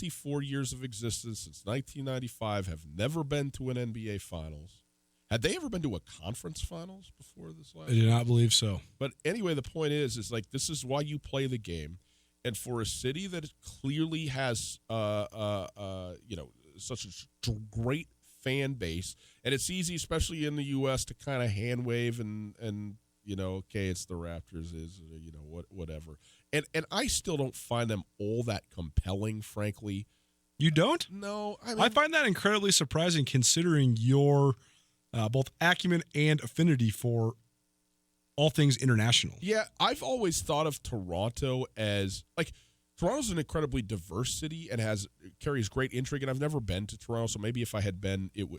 24 years of existence since 1995, have never been to an NBA Finals. Had they ever been to a conference finals before this last? I do not believe so. But anyway, the point is like this is why you play the game, and for a city that clearly has, such a great fan base, and it's easy, especially in the U.S., to kind of hand wave and okay, it's the Raptors, whatever, and I still don't find them all that compelling, frankly. You don't? No, I find that incredibly surprising, considering your both acumen and affinity for all things international. Yeah, I've always thought of Toronto as Toronto's an incredibly diverse city and carries great intrigue. And I've never been to Toronto, so maybe if I had been, it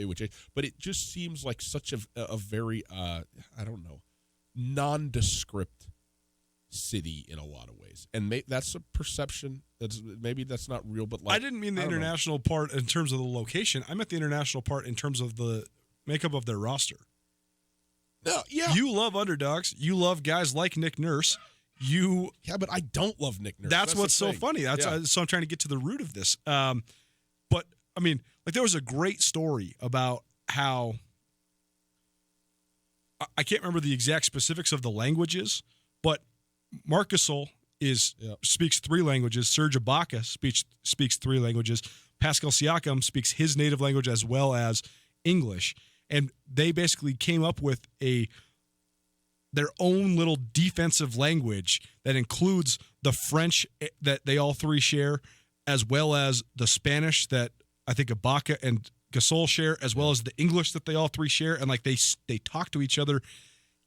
would change. But it just seems like such a very nondescript city in a lot of ways, and that's a perception. Maybe that's not real, but I didn't mean the international part in terms of the location. I meant the international part in terms of the makeup of their roster. No, yeah. You love underdogs. You love guys like Nick Nurse. But I don't love Nick Nurse. That's what's so funny. So I'm trying to get to the root of this. But I mean, there was a great story about how I can't remember the exact specifics of the languages, but Marc Gasol speaks 3 languages. Serge Ibaka speaks 3 languages. Pascal Siakam speaks his native language as well as English, and they basically came up with their own little defensive language that includes the French that they all 3 share, as well as the Spanish that I think Ibaka and Gasol share, as well as the English that they all 3 share, and they talk to each other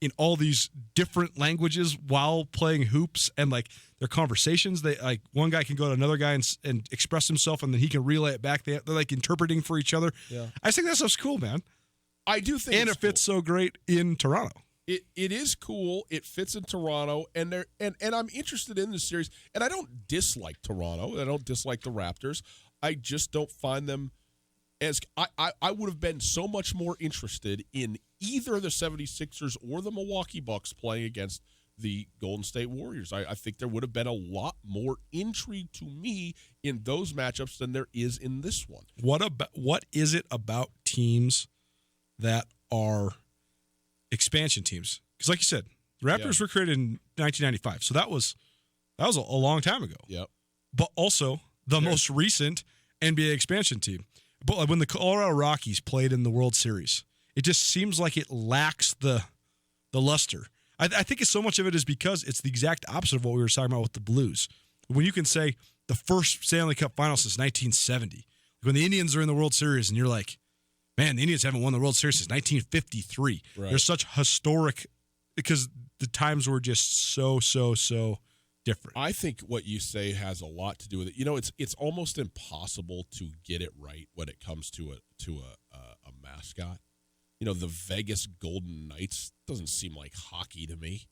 in all these different languages while playing hoops, and their conversations. They one guy can go to another guy and express himself, and then he can relay it back. They're interpreting for each other. Yeah. I think that stuff's cool, man. I do think, and it fits so great in Toronto. It is cool. It fits in Toronto, and I'm interested in this series. And I don't dislike Toronto. I don't dislike the Raptors. I just don't find them as I would have been so much more interested in either the 76ers or the Milwaukee Bucks playing against the Golden State Warriors. I think there would have been a lot more intrigue to me in those matchups than there is in this one. What is it about teams that are expansion teams? Because like you said, the Raptors were created in 1995, so that was a long time ago. Yep. But also the most recent NBA expansion team. But when the Colorado Rockies played in the World Series, it just seems like it lacks the luster. I think so much of it is because it's the exact opposite of what we were talking about with the Blues. When you can say the first Stanley Cup final since 1970, when the Indians are in the World Series and you're like, man, the Indians haven't won the World Series since 1953. Right. They're such historic because the times were just so different. I think what you say has a lot to do with it. It's almost impossible to get it right when it comes to a mascot. The Vegas Golden Knights doesn't seem like hockey to me,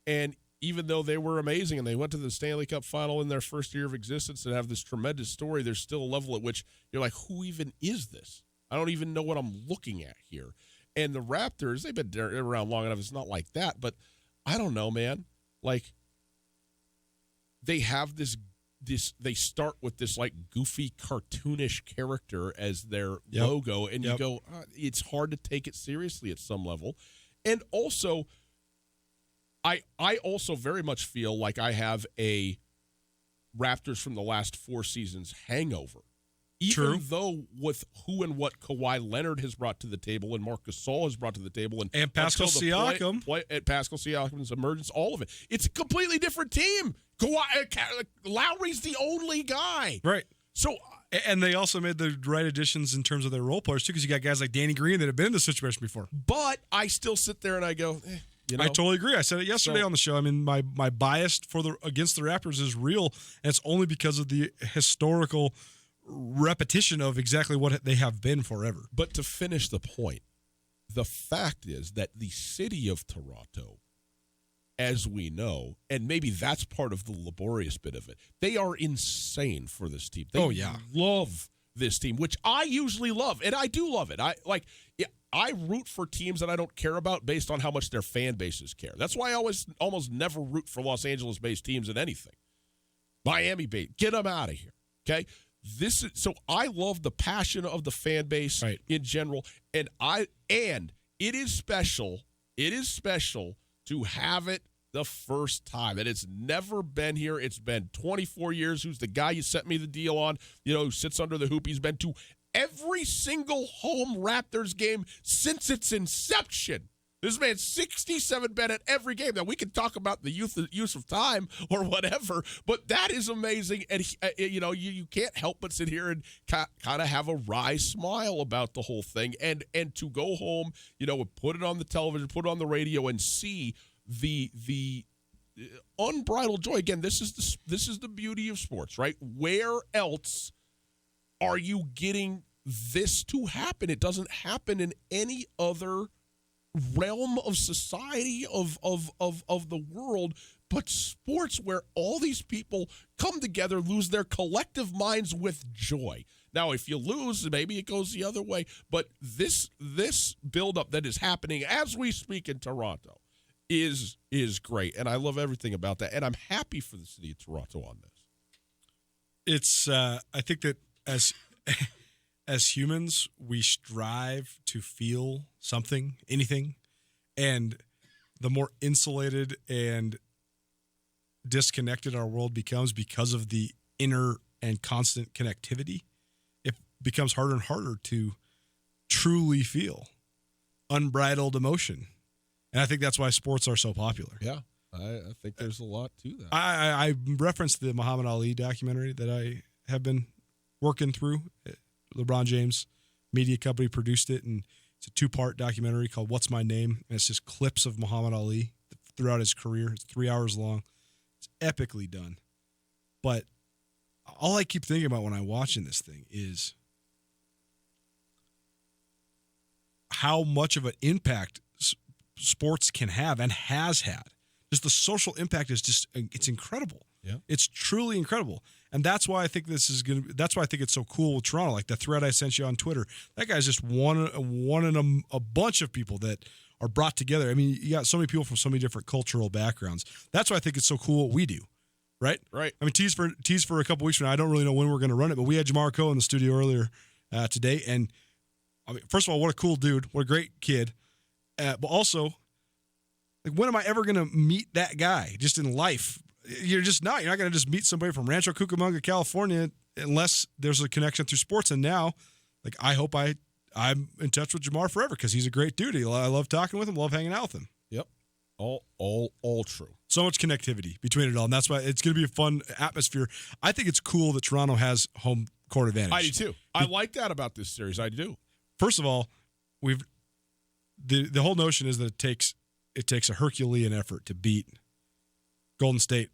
And even though they were amazing and they went to the Stanley Cup final in their first year of existence and have this tremendous story, there's still a level at which you're like, who even is this? I don't even know what I'm looking at here. And the Raptors, they've been around long enough. It's not like that, but I don't know, man. They have this they start with this goofy cartoonish character as their logo, and you go, it's hard to take it seriously at some level. And also, I also very much feel like I have a Raptors from the last 4 seasons hangover. Even though with who and what Kawhi Leonard has brought to the table and Marc Gasol has brought to the table and Pascal Siakam, Pascal Siakam's emergence, all of it, it's a completely different team. Lowry's the only guy, right? So, and they also made the right additions in terms of their role players too, because you got guys like Danny Green that have been in this situation before. But I still sit there and I go, I totally agree. I said it yesterday on the show. I mean, my bias against the Raptors is real, and it's only because of the historical repetition of exactly what they have been forever. But to finish the point, the fact is that the city of Toronto, as we know, and maybe that's part of the laborious bit of it, they are insane for this team. They love this team, which I usually love, and I do love it. I root for teams that I don't care about based on how much their fan bases care. That's why I almost never root for Los Angeles-based teams in anything. Miami-based, get them out of here. Okay? So I love the passion of the fan base in general, and it is special. It is special to have it the first time. And it's never been here. It's been 24 years. Who's the guy you sent me the deal on, who sits under the hoop? He's been to every single home Raptors game since its inception. This man's 67 been at every game. Now, we can talk about the use of time or whatever, but that is amazing. And, you can't help but sit here and kind of have a wry smile about the whole thing. And to go home, put it on the television, put it on the radio, and see the unbridled joy. Again, this is the beauty of sports, right? Where else are you getting this to happen? It doesn't happen in any other realm of society, of the world, but sports, where all these people come together, lose their collective minds with joy. Now, if you lose, maybe it goes the other way, but this buildup that is happening as we speak in Toronto is great, and I love everything about that, and I'm happy for the city of Toronto on this. It's I think that as humans, we strive to feel something, anything, and the more insulated and disconnected our world becomes because of the inner and constant connectivity, it becomes harder and harder to truly feel unbridled emotion. And I think that's why sports are so popular. Yeah, I think there's a lot to that. I referenced the Muhammad Ali documentary that I have been working through. LeBron James media company produced it, and it's a 2-part documentary called What's My Name? And it's just clips of Muhammad Ali throughout his career. It's 3 hours long. It's epically done. But all I keep thinking about when I'm watching this thing is how much of an impact sports can have and has had. Just the social impact is it's incredible. Yeah. It's truly incredible. And that's why I think that's why I think it's so cool with Toronto. Like the thread I sent you on Twitter, that guy's just one in a bunch of people that are brought together. I mean, you got so many people from so many different cultural backgrounds. That's why I think it's so cool what we do. Right? Right. I mean, tease for a couple weeks from now. I don't really know when we're going to run it, but we had Jamar Coe in the studio earlier today. And I mean, first of all, what a cool dude. What a great kid. But also, like, when am I ever going to meet that guy just in life? You're just not. You're not going to just meet somebody from Rancho Cucamonga, California, unless there's a connection through sports. And now, like, I hope I'm in touch with Jamar forever because he's a great dude. I love talking with him, love hanging out with him. Yep. All true. So much connectivity between it all. And that's why it's going to be a fun atmosphere. I think it's cool that Toronto has home court advantage. I do too. I like that about this series. I do. First of all, the whole notion is that it takes a Herculean effort to beat Golden State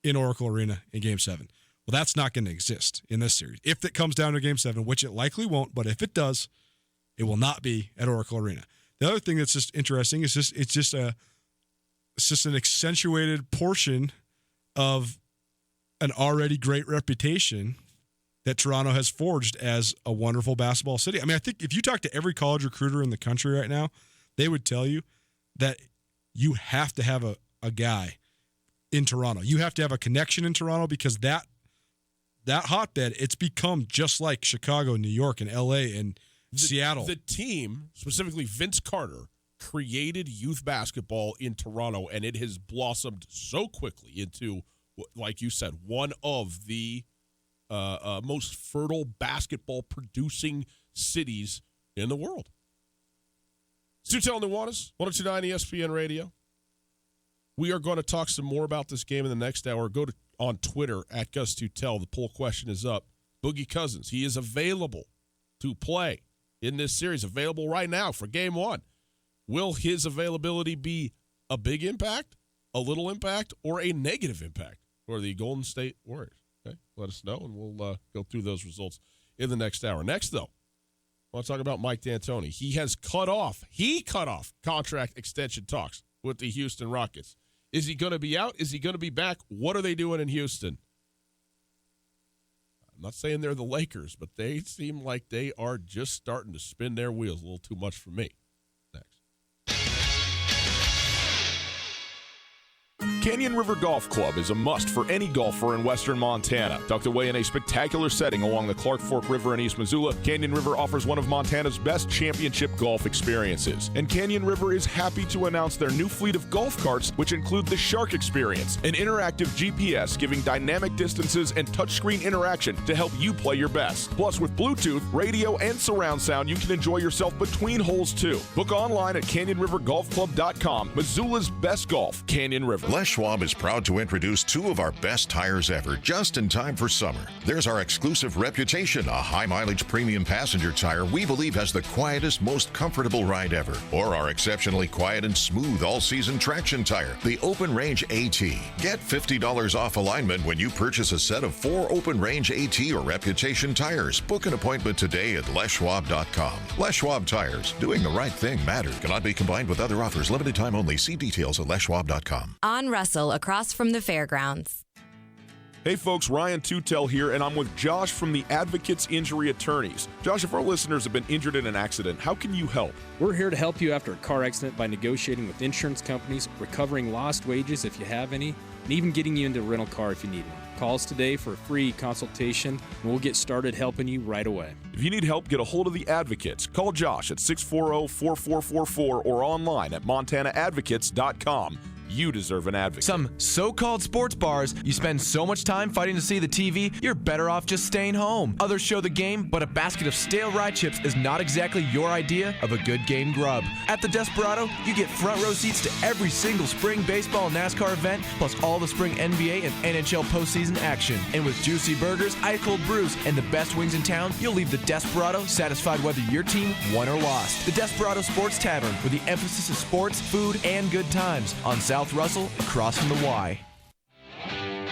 in Oracle Arena in Game 7. Well, that's not going to exist in this series. If it comes down to Game 7, which it likely won't, but if it does, it will not be at Oracle Arena. The other thing that's just interesting is it's just an accentuated portion of an already great reputation that Toronto has forged as a wonderful basketball city. I mean, I think if you talk to every college recruiter in the country right now, they would tell you that you have to have a guy in Toronto. You have to have a connection in Toronto because that hotbed, it's become just like Chicago, New York, and LA, and Seattle. The team, specifically Vince Carter, created youth basketball in Toronto, and it has blossomed so quickly into, like you said, one of the most fertile basketball-producing cities in the world. Tootell and Nuanez, 102.9 ESPN Radio. We are going to talk some more about this game in the next hour. Go on Twitter at Gus Tootell. The poll question is up. Boogie Cousins, he is available to play in this series, available right now for Game 1. Will his availability be a big impact, a little impact, or a negative impact for the Golden State Warriors? Okay, let us know, and we'll go through those results in the next hour. Next, though, I want to talk about Mike D'Antoni. He cut off contract extension talks with the Houston Rockets. Is he going to be out? Is he going to be back? What are they doing in Houston? I'm not saying they're the Lakers, but they seem like they are just starting to spin their wheels a little too much for me. Next. Canyon River Golf Club is a must for any golfer in western Montana. Tucked away in a spectacular setting along the Clark Fork River in East Missoula, Canyon River offers one of Montana's best championship golf experiences. And Canyon River is happy to announce their new fleet of golf carts, which include the Shark Experience, an interactive GPS giving dynamic distances and touchscreen interaction to help you play your best. Plus, with Bluetooth, radio, and surround sound, you can enjoy yourself between holes too. Book online at CanyonRiverGolfClub.com. Missoula's best golf, Canyon River. Les Schwab is proud to introduce two of our best tires ever, just in time for summer. There's our exclusive Reputation, a high-mileage premium passenger tire we believe has the quietest, most comfortable ride ever. Or our exceptionally quiet and smooth all-season traction tire, the Open Range AT. Get $50 off alignment when you purchase a set of 4 Open Range AT or Reputation tires. Book an appointment today at leschwab.com. Les Schwab Tires. Doing the right thing matters. Cannot be combined with other offers. Limited time only. See details at leschwab.com. On Russell, across from the fairgrounds. Hey folks, Ryan Tootell here, and I'm with Josh from the Advocates Injury Attorneys. Josh, if our listeners have been injured in an accident, how can you help? We're here to help you after a car accident by negotiating with insurance companies, recovering lost wages if you have any, and even getting you into a rental car if you need one. Call us today for a free consultation, and we'll get started helping you right away. If you need help, get a hold of the Advocates. Call Josh at 640-4444 or online at montanaadvocates.com. You deserve an advocate. Some so-called sports bars, you spend so much time fighting to see the TV, you're better off just staying home. Others show the game, but a basket of stale rye chips is not exactly your idea of a good game grub. At the Desperado, you get front row seats to every single spring baseball and NASCAR event, plus all the spring NBA and NHL postseason action. And with juicy burgers, ice-cold brews, and the best wings in town, you'll leave the Desperado satisfied whether your team won or lost. The Desperado Sports Tavern, where the emphasis is sports, food, and good times on South Russell, across from the Y.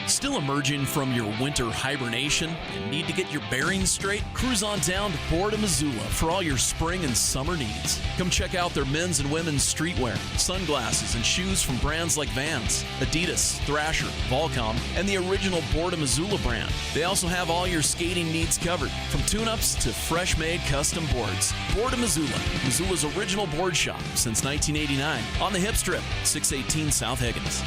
Still emerging from your winter hibernation and need to get your bearings straight? Cruise on down to Port of Missoula for all your spring and summer needs. Come check out their men's and women's streetwear, sunglasses, and shoes from brands like Vans, Adidas, Thrasher, Volcom, and the original Port of Missoula brand. They also have all your skating needs covered, from tune-ups to fresh-made custom boards. Port of Missoula, Missoula's original board shop since 1989, on the Hip Strip, 618 South Higgins.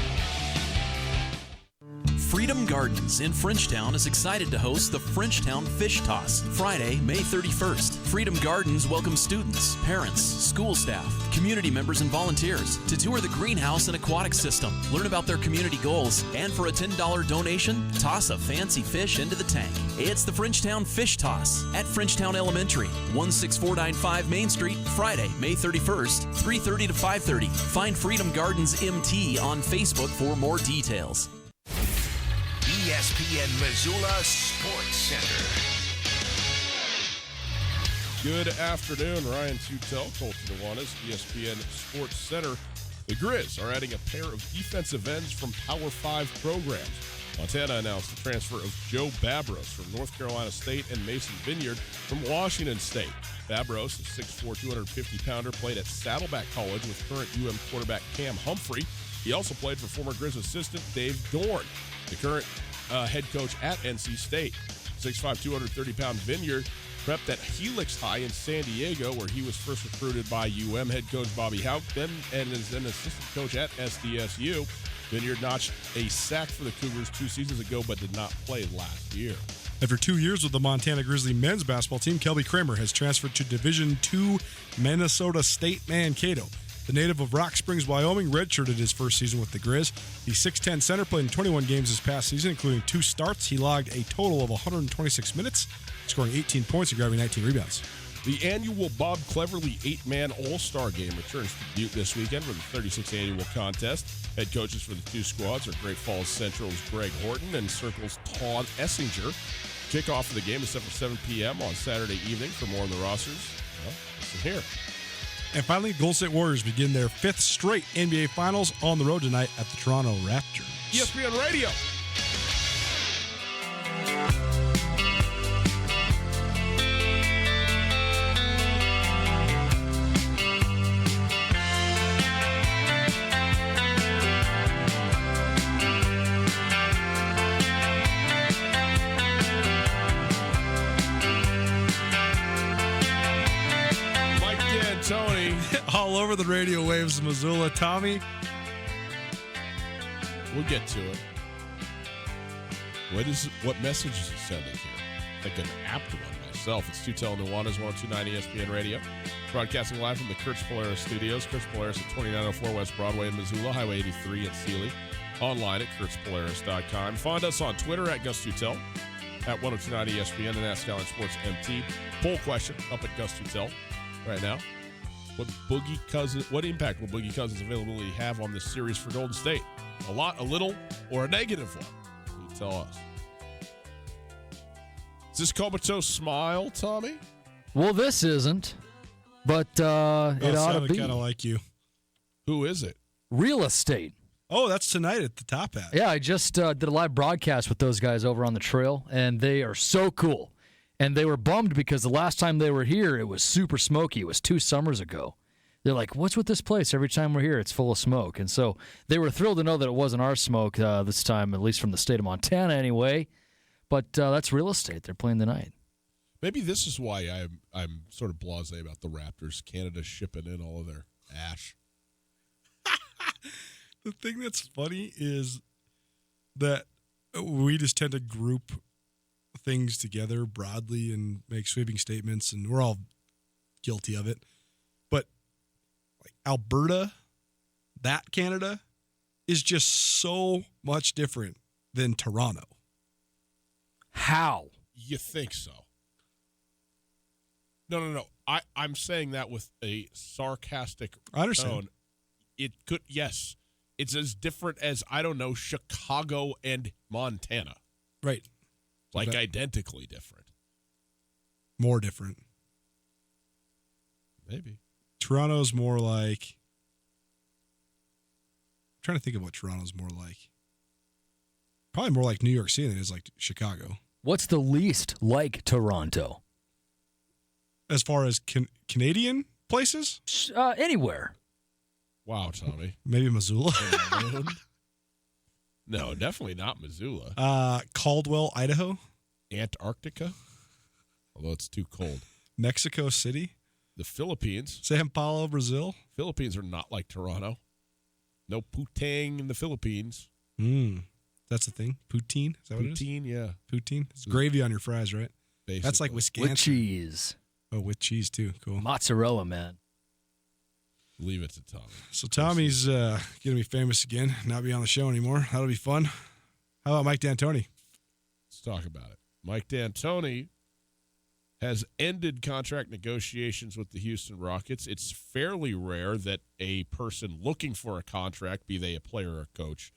Freedom Gardens in Frenchtown is excited to host the Frenchtown Fish Toss, Friday, May 31st. Freedom Gardens welcomes students, parents, school staff, community members, and volunteers to tour the greenhouse and aquatic system, learn about their community goals, and for a $10 donation, toss a fancy fish into the tank. It's the Frenchtown Fish Toss at Frenchtown Elementary, 16495 Main Street, Friday, May 31st, 3:30 to 5:30. Find Freedom Gardens MT on Facebook for more details. ESPN Missoula Sports Center. Good afternoon, Ryan Tootell, Colton Nuanez, ESPN Sports Center. The Grizz are adding a pair of defensive ends from Power 5 programs. Montana announced the transfer of Joe Babros from North Carolina State and Mason Vineyard from Washington State. Babros, a 6'4", 250-pounder, played at Saddleback College with current UM quarterback Cam Humphrey. He also played for former Grizz assistant Dave Dorn, the current head coach at NC State. 6'5", 230-pound Vineyard prepped at Helix High in San Diego, where he was first recruited by UM head coach Bobby Houck, then and is an assistant coach at SDSU. Vineyard notched a sack for the Cougars 2 seasons ago, but did not play last year. After 2 years with the Montana Grizzly men's basketball team, Kelby Kramer has transferred to Division II Minnesota State Mankato. The native of Rock Springs, Wyoming, redshirted his first season with the Grizz. The 6'10 center played in 21 games this past season, including 2 starts. He logged a total of 126 minutes, scoring 18 points and grabbing 19 rebounds. The annual Bob Cleverly 8-man All-Star Game returns to Butte this weekend for the 36th annual contest. Head coaches for the two squads are Great Falls Central's Greg Horton and Circle's Todd Essinger. Kickoff of the game is set for 7 p.m. on Saturday evening. For more on the rosters, well, listen here. And finally, Golden State Warriors begin their 5th straight NBA Finals on the road tonight at the Toronto Raptors. ESPN Radio. All over the radio waves of Missoula. Tommy, We'll get to it. What message is he sending here? Like an apt one myself. It's Tootell and Nuanez, 102.9 ESPN Radio. Broadcasting live from the Kurtz Polaris studios. Kurtz Polaris at 2904 West Broadway in Missoula, Highway 83 at Sealy. Online at kurtzpolaris.com. Find us on Twitter at Gus Tootell, at 102.9 ESPN, and at Skyline Sports MT. Poll question up at Gus Tootell right now. What impact will Boogie Cousins' availability have on this series for Golden State? A lot, a little, or a negative one? You tell us. Is this comatose smile, Tommy? Well, this isn't, but it ought to be. Kind of like you. Who is it? Real estate. Oh, that's tonight at the Top Hat. Yeah, I just did a live broadcast with those guys over on the trail, and they are so cool. And they were bummed because the last time they were here, it was super smoky. It was 2 summers ago. They're like, what's with this place? Every time we're here, it's full of smoke. And so they were thrilled to know that it wasn't our smoke this time, at least from the state of Montana anyway. But that's real estate. They're playing tonight. Maybe this is why I'm sort of blasé about the Raptors. Canada shipping in all of their ash. The thing that's funny is that we just tend to group things together broadly and make sweeping statements, and we're all guilty of it. But like Alberta, that Canada, is just so much different than Toronto. How? You think so? No. I'm saying that with a sarcastic I understand. tone. It could, yes. It's as different as, I don't know, Chicago and Montana. Right. Like identically different. More different. Maybe. Toronto's more like... I'm trying to think of what Toronto's more like. Probably more like New York City than it is like Chicago. What's the least like Toronto? As far as Canadian places? Anywhere. Wow, Tommy. Maybe Missoula. No, definitely not Missoula. Caldwell, Idaho. Antarctica, although it's too cold. Mexico City. The Philippines. Sao Paulo, Brazil. Philippines are not like Toronto. No poutine in the Philippines. That's the thing. Poutine? Is that what it is? Poutine, yeah. Poutine. It's gravy on your fries, right? Basically. That's like Wisconsin. With cheese. Oh, with cheese too. Cool. Mozzarella, man. Leave it to Tommy. So Tommy's going to be famous again, not be on the show anymore. That'll be fun. How about Mike D'Antoni? Let's talk about it. Mike D'Antoni has ended contract negotiations with the Houston Rockets. It's fairly rare that a person looking for a contract, be they a player or a coach,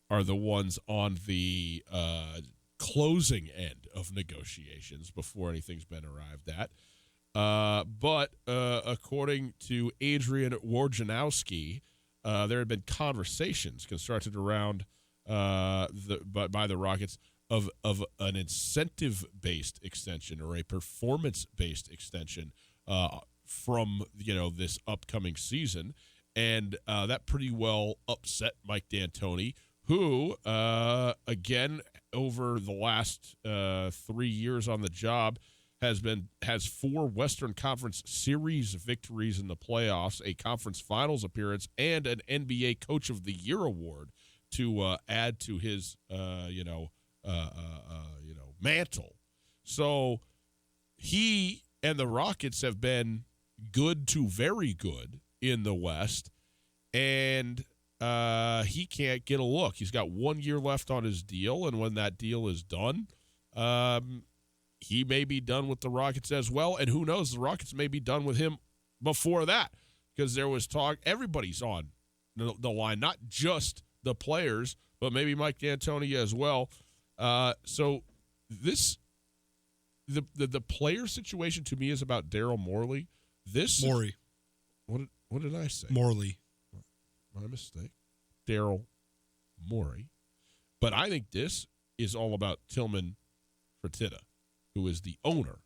are the ones on the closing end of negotiations before anything's been arrived at. But according to Adrian Wojnarowski, there had been conversations constructed around by the Rockets of an incentive-based extension or a performance-based extension from this upcoming season, and that pretty well upset Mike D'Antoni, who again over the last 3 years on the job has 4 Western Conference Series victories in the playoffs, a conference finals appearance, and an NBA Coach of the Year award to add to his mantle. So he and the Rockets have been good to very good in the West, and he can't get a look. He's got 1 year left on his deal, and when that deal is done, he may be done with the Rockets as well, and who knows, the Rockets may be done with him before that, because there was talk, everybody's on the line, not just the players, but maybe Mike D'Antoni as well. So this, the player situation to me is about Daryl Morey. Morey. What did I say? Morley. My mistake. Daryl Morey. But I think this is all about Tillman Fertitta, who is the owner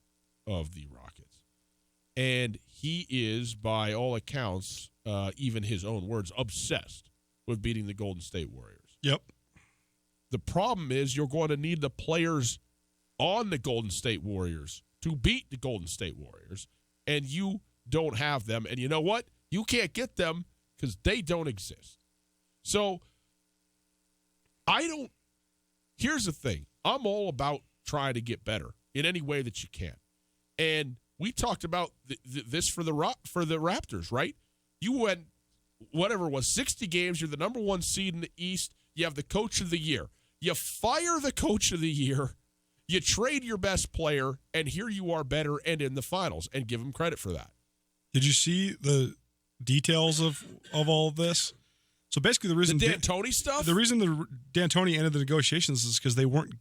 of the Rockets. And he is, by all accounts, even his own words, obsessed with beating the Golden State Warriors. Yep. The problem is you're going to need the players on the Golden State Warriors to beat the Golden State Warriors, and you don't have them. And you know what? You can't get them because they don't exist. So Here's the thing. I'm all about trying to get better in any way that you can. And we talked about this for the Raptors, right? You went, whatever it was, 60 games. You're the number one seed in the East. You have the coach of the year. You fire the coach of the year. You trade your best player, and here you are better and in the finals, and give him credit for that. Did you see the details of all of this? So basically, the reason the D'Antoni stuff. The reason the D'Antoni ended the negotiations is because they weren't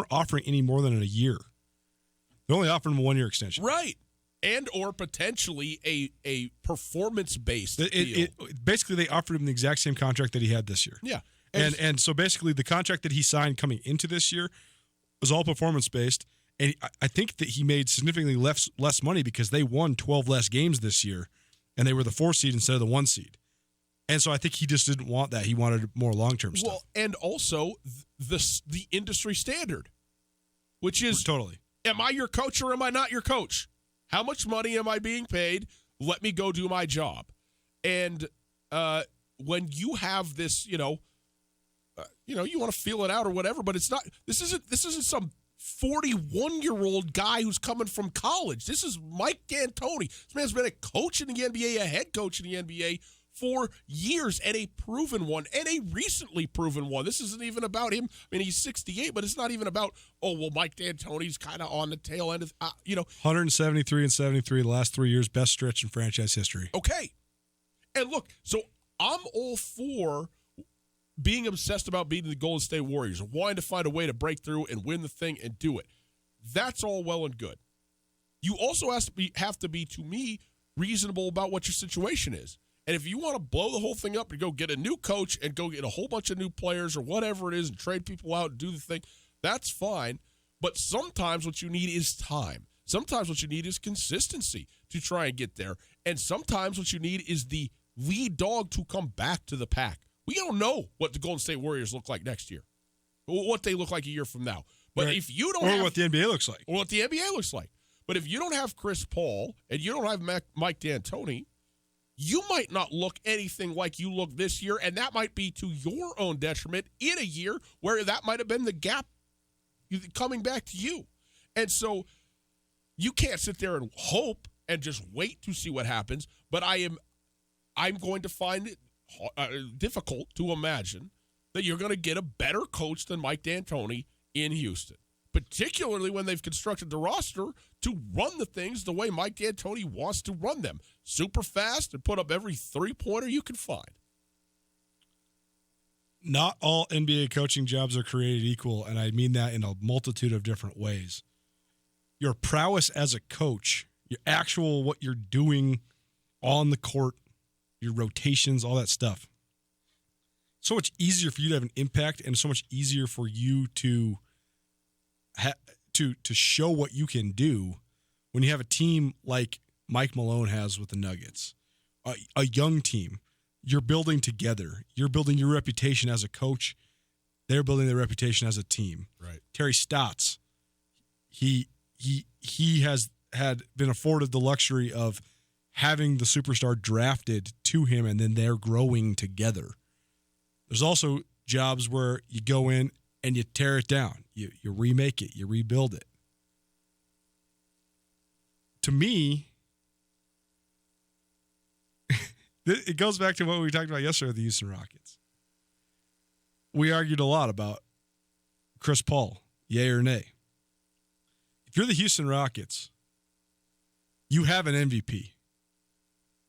offering any more than a year. They only offered him a 1-year extension, right? And or potentially a performance based deal. Basically, they offered him the exact same contract that he had this year. Yeah, and so basically, the contract that he signed coming into this year was all performance based, and I think that he made significantly less money because they won 12 less games this year, and they were the 4 seed instead of the 1 seed. And so I think he just didn't want that. He wanted more long-term stuff. Well, and also the industry standard, which is totally, am I your coach or am I not your coach? How much money am I being paid? Let me go do my job. And when you have this, you want to feel it out or whatever, but it's not. This isn't some 41-year-old guy who's coming from college. This is Mike D'Antoni. This man's been a coach in the NBA, a head coach in the NBA for years, and a proven one, and a recently proven one. This isn't even about him. I mean, he's 68, but it's not even about, Mike D'Antoni's kind of on the tail end of, 173 and 73 the last 3 years, best stretch in franchise history. Okay. And look, so I'm all for being obsessed about beating the Golden State Warriors, wanting to find a way to break through and win the thing and do it. That's all well and good. You also have to be, to me, reasonable about what your situation is. And if you want to blow the whole thing up and go get a new coach and go get a whole bunch of new players or whatever it is and trade people out and do the thing, that's fine. But sometimes what you need is time. Sometimes what you need is consistency to try and get there. And sometimes what you need is the lead dog to come back to the pack. We don't know what the Golden State Warriors look like next year, what they look like a year from now. But if you don't have, what the NBA looks like. Or what the NBA looks like. But if you don't have Chris Paul and you don't have Mike D'Antoni, you might not look anything like you look this year, and that might be to your own detriment in a year where that might have been the gap coming back to you. And so you can't sit there and hope and just wait to see what happens, but I'm going to find it difficult to imagine that you're going to get a better coach than Mike D'Antoni in Houston, particularly when they've constructed the roster to run the things the way Mike D'Antoni wants to run them. Super fast and put up every three-pointer you can find. Not all NBA coaching jobs are created equal, and I mean that in a multitude of different ways. Your prowess as a coach, what you're doing on the court, your rotations, all that stuff. So much easier for you to have an impact, and so much easier for you to show what you can do when you have a team like Mike Malone has with the Nuggets, a young team. You're building together. You're building your reputation as a coach. They're building their reputation as a team. Right. Terry Stotts, he has had been afforded the luxury of having the superstar drafted to him, and then they're growing together. There's also jobs where you go in and you tear it down. You remake it. You rebuild it. To me, it goes back to what we talked about yesterday with the Houston Rockets. We argued a lot about Chris Paul, yay or nay. If you're the Houston Rockets, you have an MVP.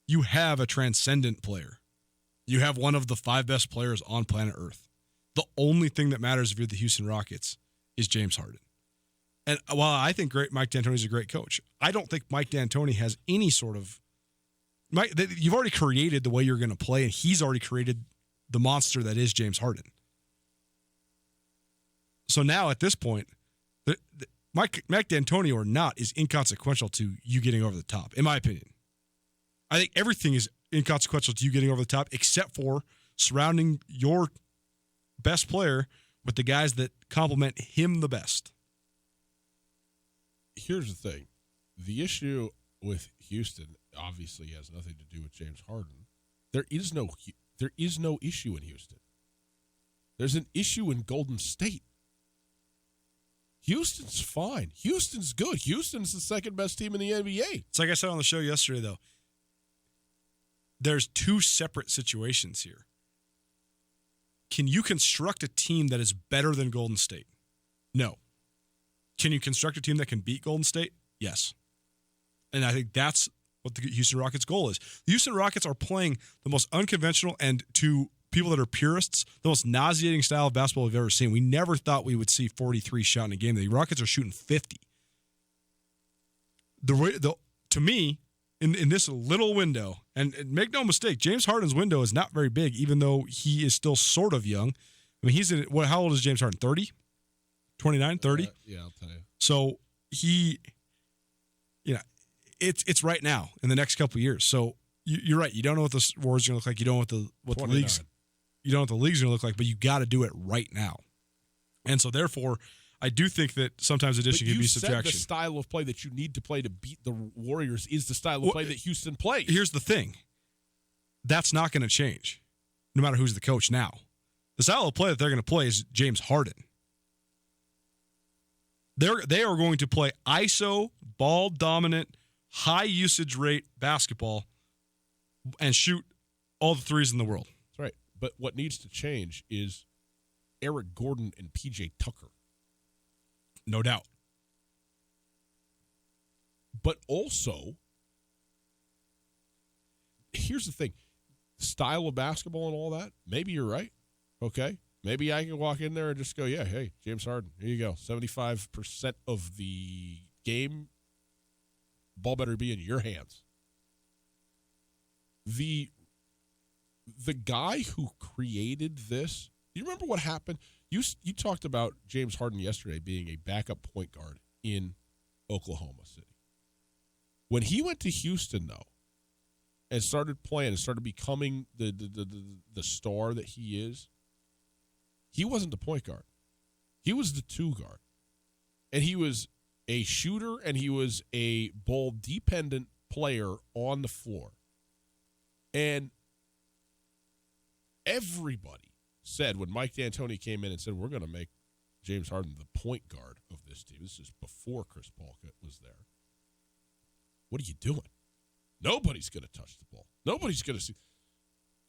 You have a transcendent player. You have one of the 5 best players on planet Earth. The only thing that matters if you're the Houston Rockets is James Harden. And while I think Mike D'Antoni is a great coach, I don't think Mike D'Antoni has any sort of you've already created the way you're going to play, and he's already created the monster that is James Harden. So now at this point, Mike D'Antoni or not is inconsequential to you getting over the top, in my opinion. I think everything is inconsequential to you getting over the top except for surrounding your best player with the guys that complement him the best. Here's the thing. The issue with Houston obviously has nothing to do with James Harden. There is no issue in Houston. There's an issue in Golden State. Houston's fine. Houston's good. Houston's the second best team in the NBA. It's like I said on the show yesterday, though. There's two separate situations here. Can you construct a team that is better than Golden State? No. Can you construct a team that can beat Golden State? Yes. And I think that's what the Houston Rockets' goal is. The Houston Rockets are playing the most unconventional and, to people that are purists, the most nauseating style of basketball we've ever seen. We never thought we would see 43 shot in a game. The Rockets are shooting 50. To me, in this little window, and make no mistake, James Harden's window is not very big, even though he is still sort of young. I mean, he's in how old is James Harden? 30? 29, 30? Yeah, I'll tell you. So it's right now in the next couple of years. So you're right. You don't know what the Warriors are going to look like. You don't know what the league's going to look like, but you got to do it right now. And so therefore, I do think that sometimes addition can be subtraction. The style of play that you need to play to beat the Warriors is the style of play that Houston plays. Here's the thing. That's not going to change, no matter who's the coach now. The style of play that they're going to play is James Harden. They are going to play ISO, ball dominant, high usage rate basketball and shoot all the threes in the world. That's right. But what needs to change is Eric Gordon and PJ Tucker. No doubt. But also, here's the thing. Style of basketball and all that, maybe you're right. Okay. Maybe I can walk in there and just go, yeah, hey, James Harden, here you go. 75% of the game, ball better be in your hands. The guy who created this, you remember what happened? You talked about James Harden yesterday being a backup point guard in Oklahoma City. When he went to Houston, though, and started playing and started becoming the star that he is, he wasn't the point guard. He was the two guard. And he was a shooter and he was a ball-dependent player on the floor. And everybody said when Mike D'Antoni came in and said, we're going to make James Harden the point guard of this team. This is before Chris Paul was there. What are you doing? Nobody's going to touch the ball. Nobody's going to see.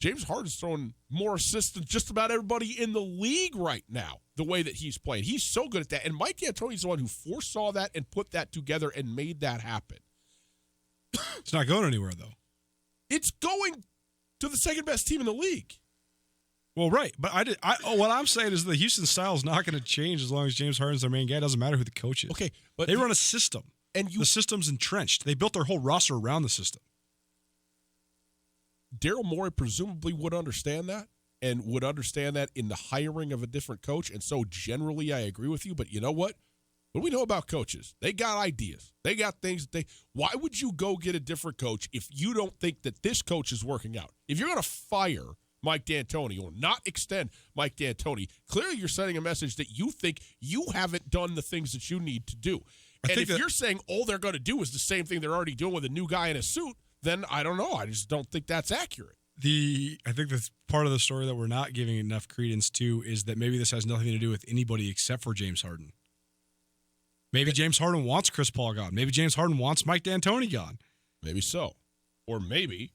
James Harden's throwing more assists than just about everybody in the league right now, the way that he's playing. He's so good at that. And Mike D'Antoni's the one who foresaw that and put that together and made that happen. It's not going anywhere, though. It's going to the second best team in the league. Well, right. But what I'm saying is the Houston style is not going to change as long as James Harden's their main guy. It doesn't matter who the coach is. Okay, but they run a system. And the system's entrenched. They built their whole roster around the system. Daryl Morey presumably would understand that and would understand that in the hiring of a different coach. And so generally I agree with you. But you know what? What do we know about coaches? They got ideas. They got things. Why would you go get a different coach if you don't think that this coach is working out? If you're going to fire Mike D'Antoni or not extend Mike D'Antoni, clearly you're sending a message that you think you haven't done the things that you need to do. And if you're saying all they're going to do is the same thing they're already doing with a new guy in a suit, then I don't know. I just don't think that's accurate. I think the part of the story that we're not giving enough credence to is that maybe this has nothing to do with anybody except for James Harden. Maybe James Harden wants Chris Paul gone. Maybe James Harden wants Mike D'Antoni gone. Maybe so. Or maybe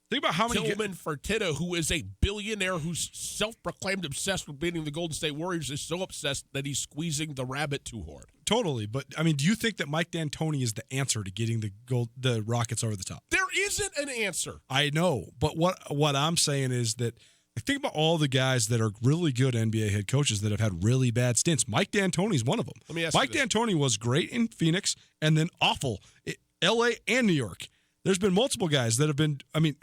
think about how many Tillman Fertitta, who is a billionaire who's self-proclaimed obsessed with beating the Golden State Warriors, is so obsessed that he's squeezing the rabbit too hard. Totally. But, I mean, do you think that Mike D'Antoni is the answer to getting the Rockets over the top? There isn't an answer. I know. But what I'm saying is that think about all the guys that are really good NBA head coaches that have had really bad stints. Mike D'Antoni's one of them. Let me ask Mike D'Antoni was great in Phoenix and then awful in L.A. and New York. There's been multiple guys that have been, I mean,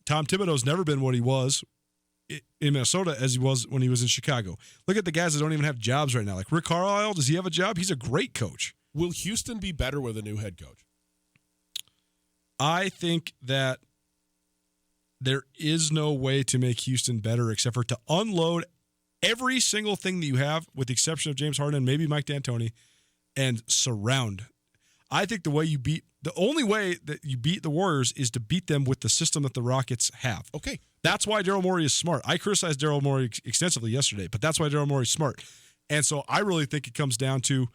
Tom Thibodeau's never been what he was in Minnesota as he was when he was in Chicago. Look at the guys that don't even have jobs right now. Like Rick Carlisle, does he have a job? He's a great coach. Will Houston be better with a new head coach? I think that there is no way to make Houston better except for to unload every single thing that you have, with the exception of James Harden and maybe Mike D'Antoni, and surround. I think the only way that you beat the Warriors is to beat them with the system that the Rockets have. Okay. That's why Daryl Morey is smart. I criticized Daryl Morey extensively yesterday, but that's why Daryl Morey is smart. And so I really think it comes down to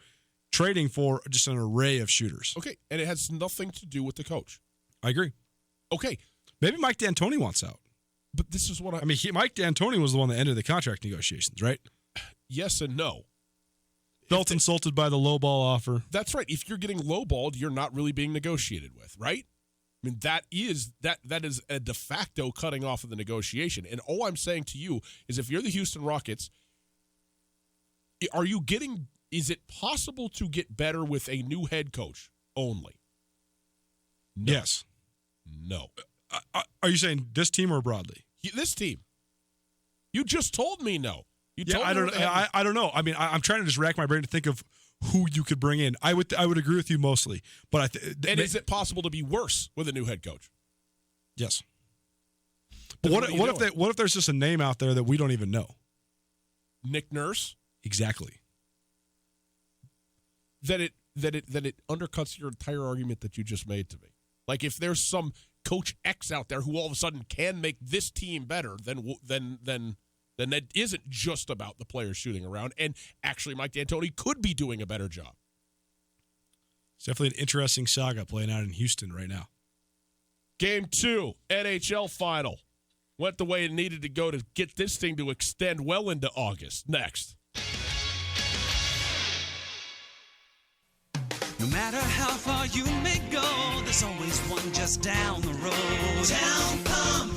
trading for just an array of shooters. Okay, and it has nothing to do with the coach. I agree. Okay. Maybe Mike D'Antoni wants out. But this is what I mean, Mike D'Antoni was the one that ended the contract negotiations, right? Yes and no. Felt insulted by the lowball offer. That's right. If you're getting lowballed, you're not really being negotiated with, right? I mean, that is a de facto cutting off of the negotiation. And all I'm saying to you is if you're the Houston Rockets, is it possible to get better with a new head coach only? No. Yes. No. Are you saying this team or broadly? This team. You just told me no. I don't know. I mean, I'm trying to just rack my brain to think of who you could bring in. I would agree with you mostly, but is it possible to be worse with a new head coach? Yes. But what if there's just a name out there that we don't even know? Nick Nurse? Exactly. That it undercuts your entire argument that you just made to me. Like if there's some Coach X out there who all of a sudden can make this team better, then that isn't just about the players shooting around. And actually, Mike D'Antoni could be doing a better job. It's definitely an interesting saga playing out in Houston right now. Game 2, NHL final. Went the way it needed to go to get this thing to extend well into August. Next. No matter how far you may go, there's always one just down the road. Town Pump,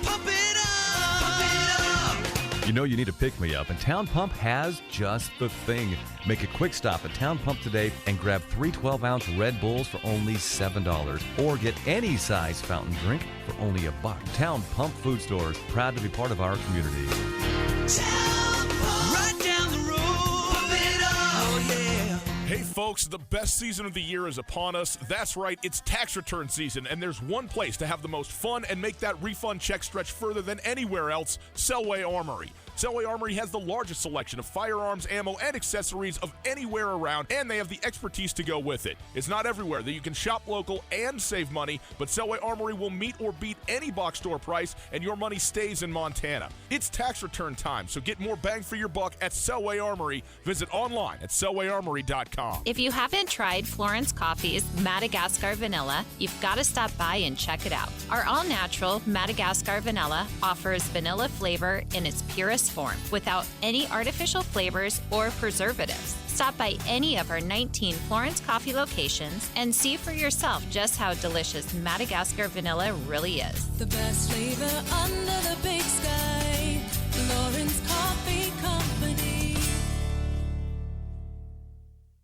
pump it up, pump it up. You know you need a pick-me-up, and Town Pump has just the thing. Make a quick stop at Town Pump today and grab 3 12-ounce Red Bulls for only $7. Or get any size fountain drink for only $1. Town Pump Food Stores, proud to be part of our community. Town Pump, right down the road, pump it up, oh yeah. Hey folks, the best season of the year is upon us. That's right, it's tax return season, and there's one place to have the most fun and make that refund check stretch further than anywhere else, Selway Armory. Selway Armory has the largest selection of firearms, ammo, and accessories of anywhere around, and they have the expertise to go with it. It's not everywhere that you can shop local and save money, but Selway Armory will meet or beat any box store price, and your money stays in Montana. It's tax return time, so get more bang for your buck at Selway Armory. Visit online at selwayarmory.com. If you haven't tried Florence Coffee's Madagascar Vanilla, you've got to stop by and check it out. Our all-natural Madagascar Vanilla offers vanilla flavor in its purest form without any artificial flavors or preservatives. Stop by any of our 19 Florence Coffee locations and see for yourself just how delicious Madagascar Vanilla really is. The best flavor under the big sky, Florence Coffee Company.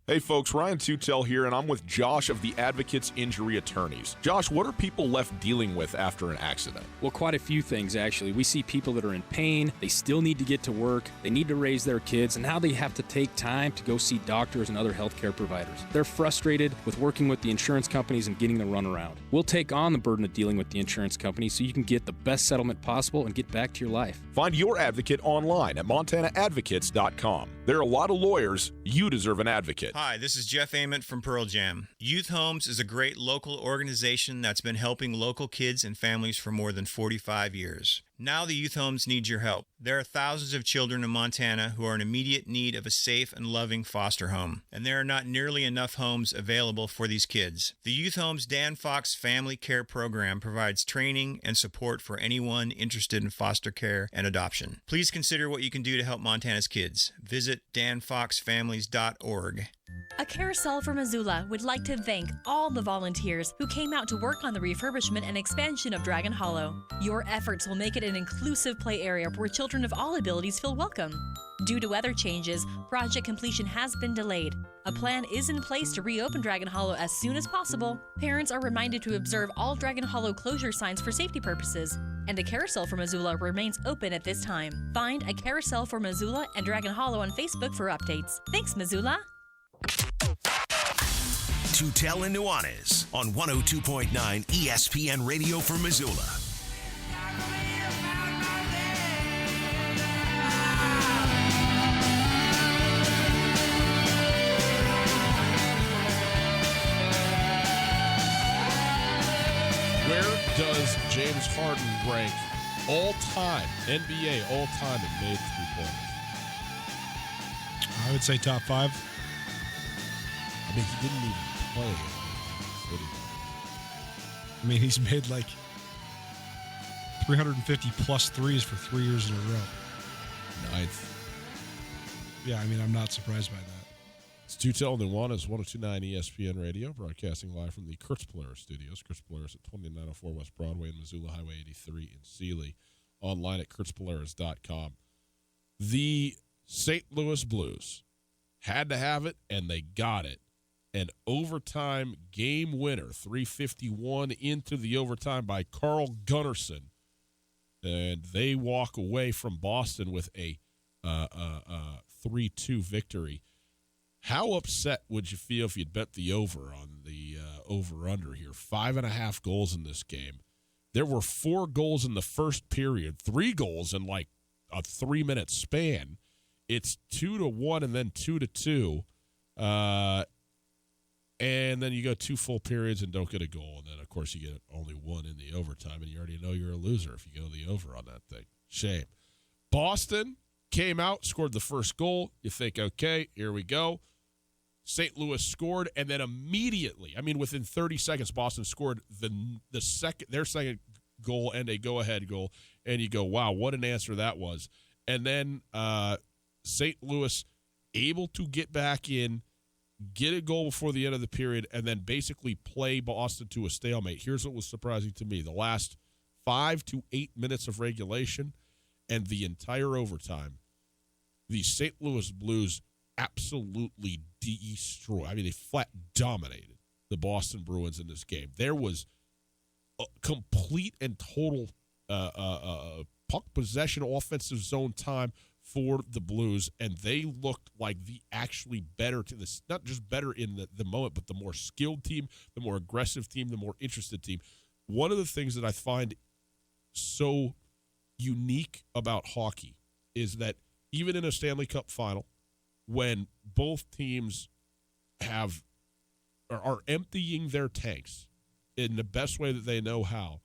Hey folks, Ryan Tootell here, and I'm with Josh of the Advocates Injury Attorneys. Josh, what are people left dealing with after an accident? Well, quite a few things, actually. We see people that are in pain, they still need to get to work, they need to raise their kids, and now they have to take time to go see doctors and other healthcare providers. They're frustrated with working with the insurance companies and getting the runaround. We'll take on the burden of dealing with the insurance companies so you can get the best settlement possible and get back to your life. Find your advocate online at montanaadvocates.com. There are a lot of lawyers. You deserve an advocate. Hi, this is Jeff Ament from Pearl Jam. Youth Homes is a great local organization that's been helping local kids and families for more than 45 years. Now the Youth Homes need your help. There are thousands of children in Montana who are in immediate need of a safe and loving foster home, and there are not nearly enough homes available for these kids. The Youth Homes Dan Fox Family Care Program provides training and support for anyone interested in foster care and adoption. Please consider what you can do to help Montana's kids. Visit danfoxfamilies.org. A Carousel for Missoula would like to thank all the volunteers who came out to work on the refurbishment and expansion of Dragon Hollow. Your efforts will make it an inclusive play area where children of all abilities feel welcome. Due to weather changes, project completion has been delayed. A plan is in place to reopen Dragon Hollow as soon as possible. Parents are reminded to observe all Dragon Hollow closure signs for safety purposes. And a Carousel for Missoula remains open at this time. Find a Carousel for Missoula and Dragon Hollow on Facebook for updates. Thanks, Missoula. Tootell and Nuanez on 102.9 ESPN Radio for Missoula. Where does James Harden rank all-time, NBA all-time in made three-pointers? I would say top 5. I mean, he didn't even play. I mean, he's made like 350 plus threes for 3 years in a row. Ninth. Yeah, I mean, I'm not surprised by that. It's Tootell and Nuanez, 102.9 ESPN Radio, broadcasting live from the Kurtz Polaris studios. Kurtz Polaris at 2904 West Broadway in Missoula, Highway 83 in Sealy. Online at kurtzpolaris.com. The St. Louis Blues had to have it, and they got it. An overtime game winner, 3:51 into the overtime by Carl Gunnarsson. And they walk away from Boston with a 3-2 victory. How upset would you feel if you'd bet the over on the over-under here? 5.5 goals in this game. There were 4 goals in the first period, 3 goals in like a 3-minute span. It's 2-1 and then 2-2. And then you go 2 full periods and don't get a goal. And then, of course, you get only 1 in the overtime, and you already know you're a loser if you go the over on that thing. Shame. Boston came out, scored the first goal. You think, okay, here we go. St. Louis scored, and then immediately, I mean, within 30 seconds, Boston scored their second goal and a go-ahead goal. And you go, wow, what an answer that was. And then St. Louis able to get back in, get a goal before the end of the period, and then basically play Boston to a stalemate. Here's what was surprising to me. The last 5 to 8 minutes of regulation and the entire overtime, the St. Louis Blues absolutely destroyed. I mean, they flat dominated the Boston Bruins in this game. There was a complete and total puck possession, offensive zone time for the Blues, and they looked like the actually better team, not just better in the moment, but the more skilled team, the more aggressive team, the more interested team. One of the things that I find so unique about hockey is that even in a Stanley Cup final, when both teams are emptying their tanks in the best way that they know how,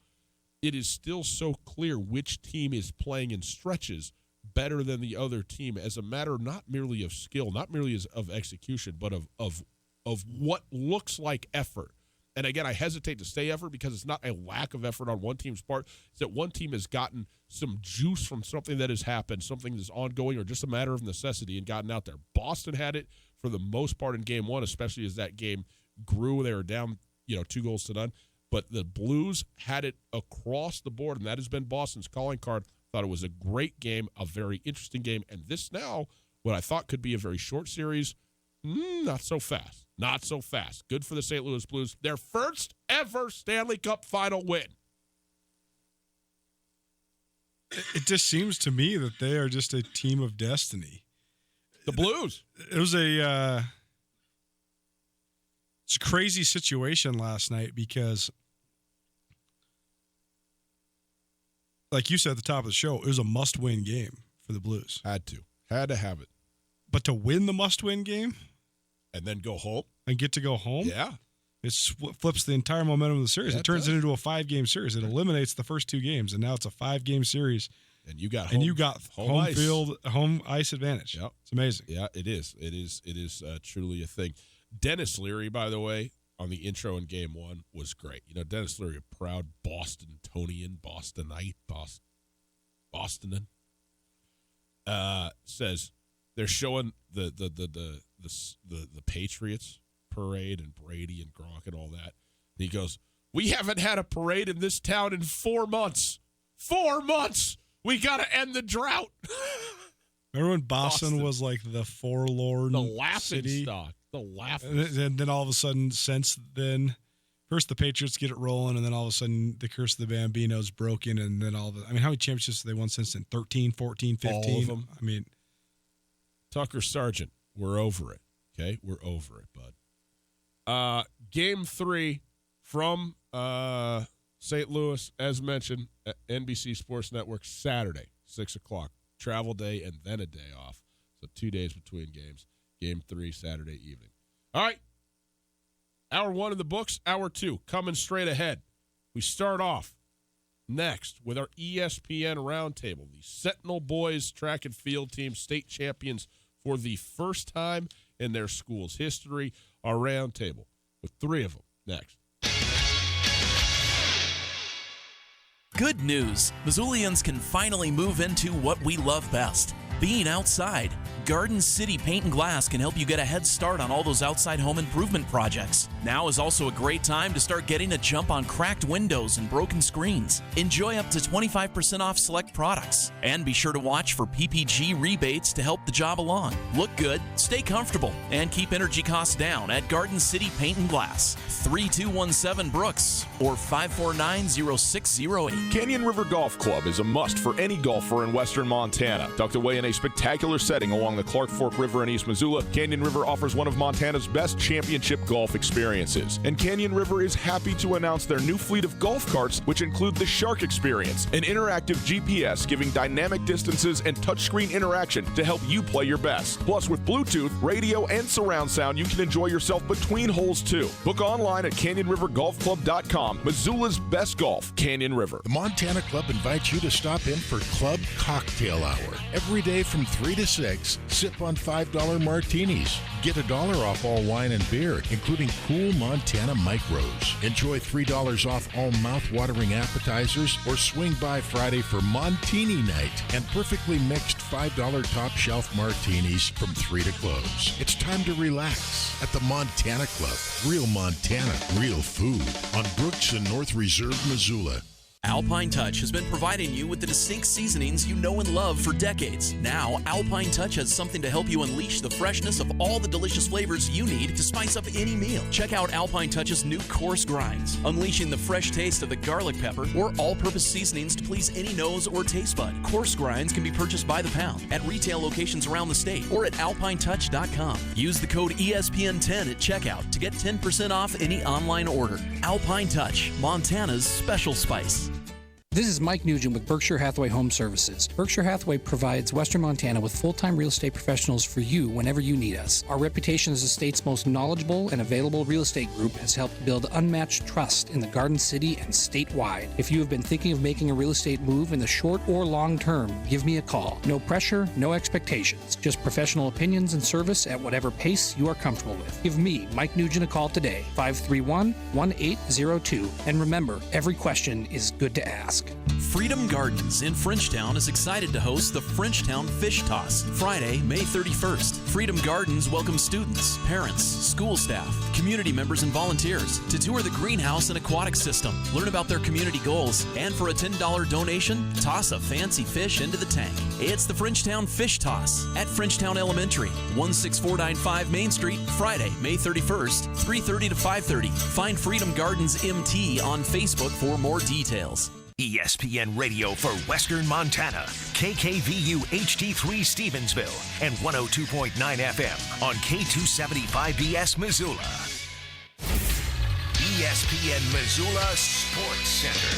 it is still so clear which team is playing in stretches better than the other team as a matter not merely of skill, not merely of execution, but of what looks like effort. And again, I hesitate to say effort because it's not a lack of effort on one team's part. It's that one team has gotten some juice from something that has happened, something that's ongoing or just a matter of necessity and gotten out there. Boston had it for the most part in game one, especially as that game grew. They were down, 2-0. But the Blues had it across the board, and that has been Boston's calling card. Thought it was a great game, a very interesting game. And this now, what I thought could be a very short series, not so fast. Not so fast. Good for the St. Louis Blues. Their first ever Stanley Cup final win. It just seems to me that they are just a team of destiny. The Blues. It was a crazy situation last night because, like you said at the top of the show, it was a must-win game for the Blues. Had to have it. But to win the must-win game and then go home and get to go home, yeah, it flips the entire momentum of the series. Yeah, it turns it into a 5-game series. It eliminates the first 2 games, and now it's a 5-game series. And you got home field, home ice advantage. Yep. It's amazing. Yeah, it is. It is truly a thing. Dennis Leary, by the way, on the intro in game 1 was great. Dennis Leary, a proud Bostonian, Bostonite, Bostonin, says they're showing the Patriots parade and Brady and Gronk and all that. And he goes, "We haven't had a parade in this town in 4 months. 4 months. We got to end the drought." Remember when Boston was like the forlorn laughing city? stock. The laughing. And then all of a sudden, since then, first the Patriots get it rolling, and then all of a sudden the curse of the Bambino's broken, and then how many championships have they won since then? 13, 14, 15? All of them. I mean, Tucker Sargent, we're over it. Okay? We're over it, bud. Game 3 from St. Louis, as mentioned, at NBC Sports Network, Saturday, 6 o'clock. Travel day and then a day off. So 2 days between games. Game 3, Saturday evening. All right. Hour 1 in the books. Hour 2 coming straight ahead. We start off next with our ESPN Roundtable. The Sentinel Boys track and field team, state champions for the first time in their school's history. Our roundtable with three of them next. Good news. Missoulians can finally move into what we love best, being outside. Garden City Paint and Glass can help you get a head start on all those outside home improvement projects. Now is also a great time to start getting a jump on cracked windows and broken screens. Enjoy up to 25% off select products. And be sure to watch for PPG rebates to help the job along. Look good, stay comfortable, and keep energy costs down at Garden City Paint and Glass. 3217 Brooks or 549-0608. Canyon River Golf Club is a must for any golfer in western Montana. Tucked away in a spectacular setting along the Clark Fork River in East Missoula, Canyon River offers one of Montana's best championship golf experiences. And Canyon River is happy to announce their new fleet of golf carts, which include the Shark Experience, an interactive GPS giving dynamic distances and touchscreen interaction to help you play your best. Plus, with Bluetooth, radio, and surround sound, you can enjoy yourself between holes too. Book online at CanyonRiverGolfClub.com. Missoula's best golf, Canyon River. The Montana Club invites you to stop in for Club Cocktail Hour. Every day from 3 to 6, sip on $5 martinis. Get $1 off all wine and beer, including cool Montana micros. Enjoy $3 off all mouth-watering appetizers, or swing by Friday for Montini Night and perfectly mixed $5 top shelf martinis from 3 to close. It's time to relax at the Montana Club. Real Montana, real food on Brooks and North Reserve, Missoula. Alpine Touch has been providing you with the distinct seasonings you know and love for decades. Now, Alpine Touch has something to help you unleash the freshness of all the delicious flavors you need to spice up any meal. Check out Alpine Touch's new coarse grinds, unleashing the fresh taste of the garlic pepper or all-purpose seasonings to please any nose or taste bud. Coarse grinds can be purchased by the pound at retail locations around the state or at alpinetouch.com. Use the code ESPN10 at checkout to get 10% off any online order. Alpine Touch, Montana's special spice. This is Mike Nugent with Berkshire Hathaway Home Services. Berkshire Hathaway provides Western Montana with full-time real estate professionals for you whenever you need us. Our reputation as the state's most knowledgeable and available real estate group has helped build unmatched trust in the Garden City and statewide. If you have been thinking of making a real estate move in the short or long term, give me a call. No pressure, no expectations. Just professional opinions and service at whatever pace you are comfortable with. Give me, Mike Nugent, a call today, 531-1802. And remember, every question is good to ask. Freedom Gardens in Frenchtown is excited to host the Frenchtown Fish Toss, Friday, May 31st. Freedom Gardens welcomes students, parents, school staff, community members, and volunteers to tour the greenhouse and aquatic system, learn about their community goals, and for a $10 donation, toss a fancy fish into the tank. It's the Frenchtown Fish Toss at Frenchtown Elementary, 16495 Main Street, Friday, May 31st, 3:30 to 5:30. Find Freedom Gardens MT on Facebook for more details. ESPN Radio for Western Montana, KKVU HD3 Stevensville, and 102.9 FM on K275BS Missoula. ESPN Missoula Sports Center.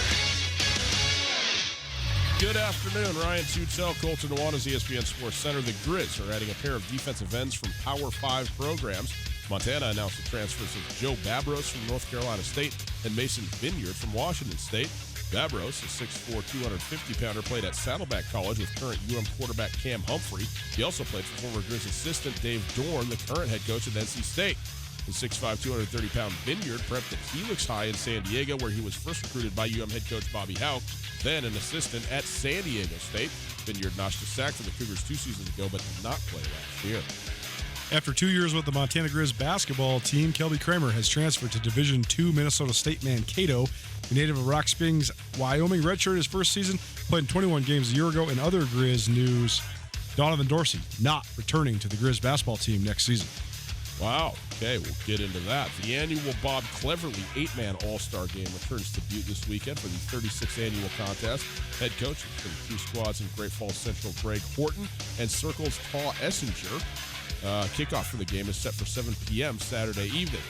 Good afternoon, Ryan Tootell, Colton Nuanez, ESPN Sports Center. The Grizz are adding a pair of defensive ends from Power 5 programs. Montana announced the transfers of Joe Babros from North Carolina State and Mason Vineyard from Washington State. Babros, a 6'4", 250-pounder, played at Saddleback College with current UM quarterback Cam Humphrey. He also played for former Grizz assistant Dave Dorn, the current head coach at NC State. The 6'5", 230-pound Vineyard prepped at Helix High in San Diego, where he was first recruited by UM head coach Bobby Houck, then an assistant at San Diego State. Vineyard notched a sack for the Cougars 2 seasons ago, but did not play last year. After 2 years with the Montana Grizz basketball team, Kelby Kramer has transferred to Division II Minnesota State Mankato. The native of Rock Springs, Wyoming, redshirted his first season, played in 21 games a year ago. In other Grizz news, Donovan Dorsey not returning to the Grizz basketball team next season. Wow. Okay, we'll get into that. The annual Bob Cleverly 8-man All-Star Game returns to Butte this weekend for the 36th annual contest. Head coaches for the two squads in Great Falls Central, Greg Horton, and Circle's Paul Essinger. Kickoff for the game is set for 7 p.m. Saturday evening.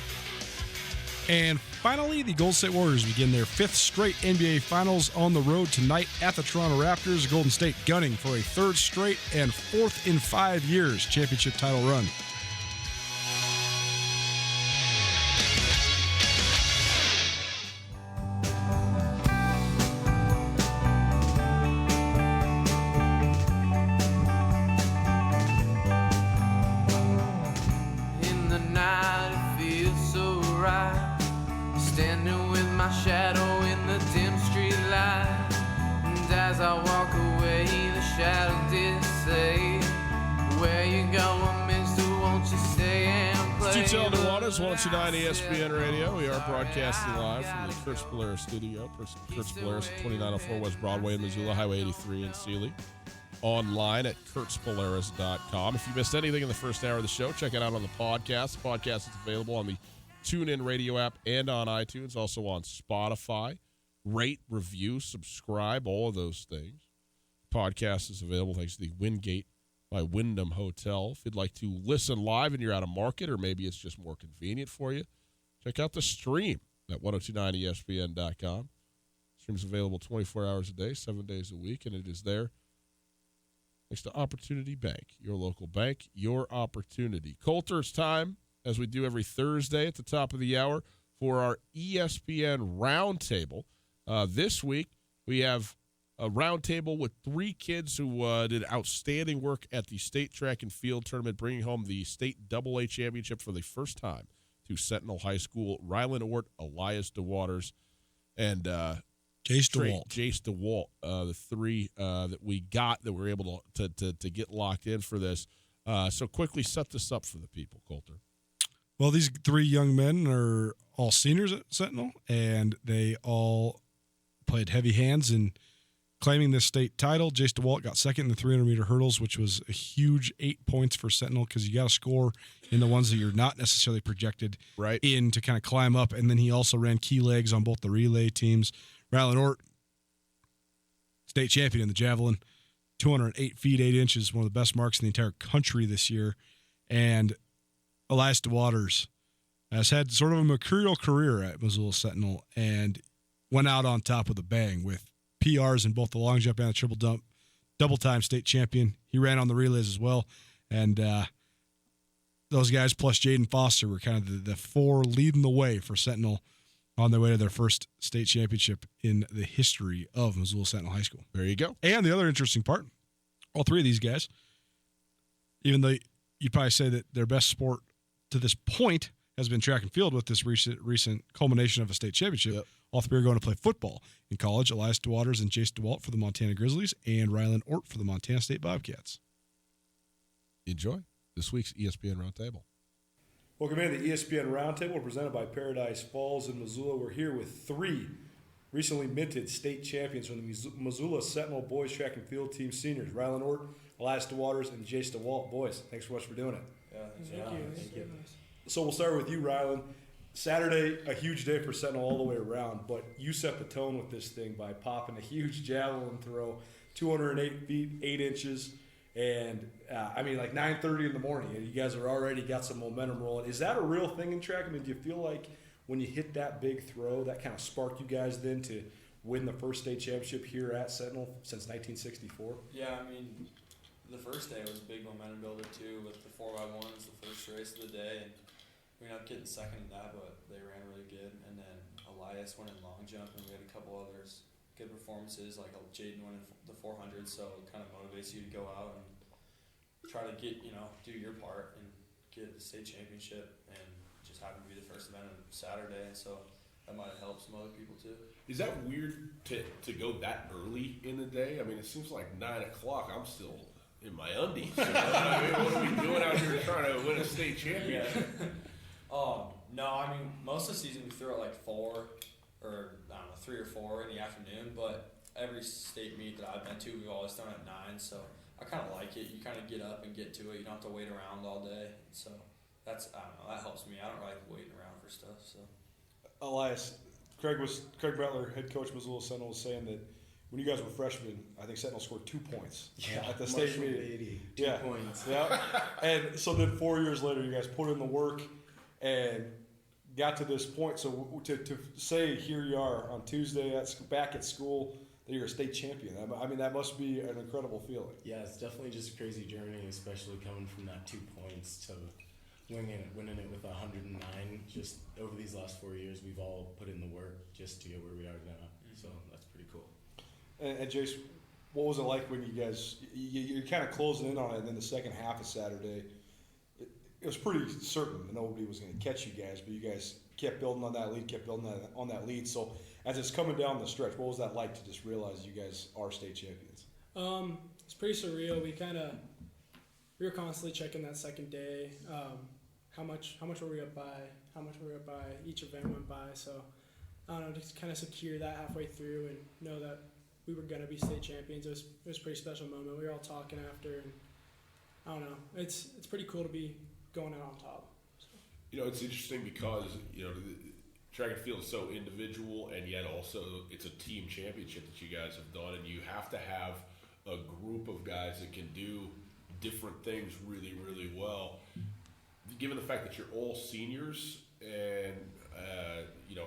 And finally, the Golden State Warriors begin their 5th straight NBA Finals on the road tonight at the Toronto Raptors. Golden State gunning for a 3rd straight and 4th in 5 years championship title run. standing with my shadow in the dim street light. And as I walk away, the shadow did say, where you going, mister, won't you stay and play? Tootell, Nuanez, 109 ESPN Radio. We are broadcasting live from the Kurtz Polaris studio. Kurtz Polaris, 2904 West Broadway in Missoula, Highway 83 in Sealy. Online at kurtzpolaris.com. If you missed anything in the first hour of the show, check it out on the podcast. The podcast is available on the TuneIn Radio app and on iTunes, also on Spotify. Rate, review, subscribe, all of those things. Podcast is available thanks to the Wingate by Wyndham Hotel. If you'd like to listen live and you're out of market, or maybe it's just more convenient for you, check out the stream at 1029ESPN.com. Stream's available 24 hours a day, 7 days a week, and it is there next to Opportunity Bank, your local bank, your opportunity. Coulter, it's time, as we do every Thursday at the top of the hour, for our ESPN Roundtable. This week, we have a roundtable with three kids who did outstanding work at the state track and field tournament, bringing home the state AA championship for the first time to Sentinel High School. Rylan Ort, Elias DeWaters, and Jace DeWalt. Jace DeWalt, the three that we got that we're able to get locked in for this. So quickly set this up for the people, Coulter. Well, these three young men are all seniors at Sentinel, and they all played heavy hands in claiming this state title. Jace DeWalt got second in the 300-meter hurdles, which was a huge 8 points for Sentinel because you got to score in the ones that you're not necessarily projected in to kind of climb up. And then he also ran key legs on both the relay teams. Rylan Ort, state champion in the javelin, 208 feet, 8 inches, one of the best marks in the entire country this year. And Elias DeWaters has had sort of a mercurial career at Missoula Sentinel and went out on top with a bang with PRs in both the long jump and the triple dump, double-time state champion. He ran on the relays as well. And those guys plus Jaden Foster were kind of the four leading the way for Sentinel on their way to their first state championship in the history of Missoula Sentinel High School. There you go. And the other interesting part, all three of these guys, even though you'd probably say that their best sport to this point has been track and field with this recent culmination of a state championship. Yep. All three are going to play football in college. Elias DeWaters and Jace DeWalt for the Montana Grizzlies and Rylan Ort for the Montana State Bobcats. Enjoy this week's ESPN Roundtable. Welcome in to the ESPN Roundtable presented by Paradise Falls in Missoula. We're here with three recently minted state champions from the Missoula Sentinel boys track and field team seniors, Rylan Ort, Elias DeWaters, and Jace DeWalt. Boys, thanks so much for doing it. Thank you. So we'll start with you, Rylan. Saturday, a huge day for Sentinel all the way around, but you set the tone with this thing by popping a huge javelin throw, 208 feet, 8 inches, and like 9:30 in the morning, and you guys are already got some momentum rolling. Is that a real thing in track? I mean, do you feel like when you hit that big throw, that kind of sparked you guys then to win the first state championship here at Sentinel since 1964? Yeah, I mean, the first day was a big momentum builder too with the 4x1s, the first race of the day, and we ended up getting second in that, but they ran really good. And then Elias went in long jump, and we had a couple others good performances, like Jaden went in the 400, so it kind of motivates you to go out and try to get, do your part and get the state championship, and just happened to be the first event on Saturday, and so that might have helped some other people too. Is that weird to go that early in the day? I mean, it seems like 9 o'clock. I'm still in my undies. What are we doing out here trying to win a state championship? No, I mean, most of the season we throw at like 4 or, 3 or 4 in the afternoon, but every state meet that I've been to, we've always thrown at 9, so I kind of like it. You kind of get up and get to it. You don't have to wait around all day, so that helps me. I don't like waiting around for stuff, so. Elias, Craig Brettler, head coach Missoula Sentinel, was saying that when you guys were freshmen, I think Sentinel scored 2 points at the state meeting. 2 points. Yeah. And so then 4 years later, you guys put in the work and got to this point. So to say here you are on Tuesday back at school that you're a state champion, I mean, that must be an incredible feeling. Yeah, it's definitely just a crazy journey, especially coming from that 2 points to winning it with 109. Just over these last 4 years, we've all put in the work just to get where we are now. So that's pretty cool. And Jace, what was it like when you guys you're kind of closing in on it, and then the second half of Saturday, it was pretty certain that nobody was going to catch you guys, but you guys kept building on that lead. So as it's coming down the stretch, what was that like to just realize you guys are state champions? It's pretty surreal. We were constantly checking that second day. How much were we up by? How much were we up by? Each event went by. So I don't know, just kind of secure that halfway through and know that we were gonna be state champions. It was a pretty special moment. We were all talking after, and I don't know. It's pretty cool to be going out on top. So. It's interesting because the track and field is so individual, and yet also it's a team championship that you guys have done, and you have to have a group of guys that can do different things really, really well. Given the fact that you're all seniors, and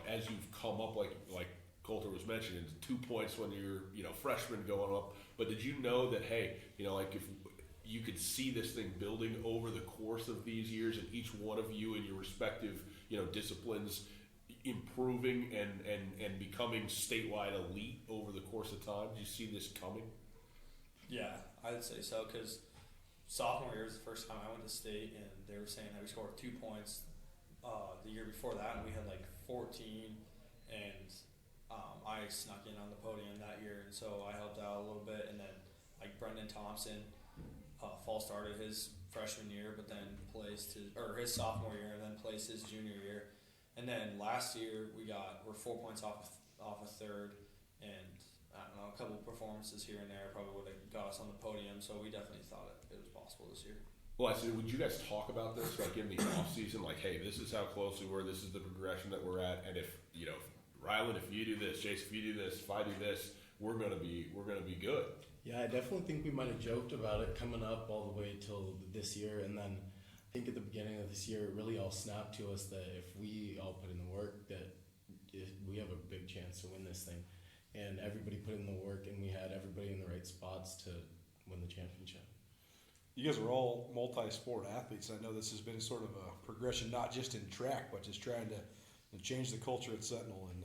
as you've come up, like Coulter was mentioning, 2 points when you're freshmen going up. But did you know that if you could see this thing building over the course of these years, and each one of you in your respective disciplines improving and becoming statewide elite over the course of time? Did you see this coming? Yeah, I'd say so, because sophomore year was the first time I went to state, and they were saying that we scored 2 points the year before that, and we had 14, and I snuck in on the podium that year, and so I helped out a little bit. And then Brendan Thompson, fall started his freshman year, but then placed his sophomore year, and then placed his junior year. And then last year we're 4 points off a third, and I don't know, a couple performances here and there probably would have got us on the podium. So we definitely thought it was possible this year. Well, I said, would you guys talk about this in the off season? Hey, this is how close we were. This is the progression that we're at. And if Rylan, if you do this, Jason, if you do this, if I do this, we're gonna be good. Yeah, I definitely think we might have joked about it coming up all the way till this year, and then I think at the beginning of this year, it really all snapped to us that if we all put in the work, that we have a big chance to win this thing. And everybody put in the work, and we had everybody in the right spots to win the championship. You guys are all multi-sport athletes. I know this has been sort of a progression, not just in track, but just trying to change the culture at Sentinel and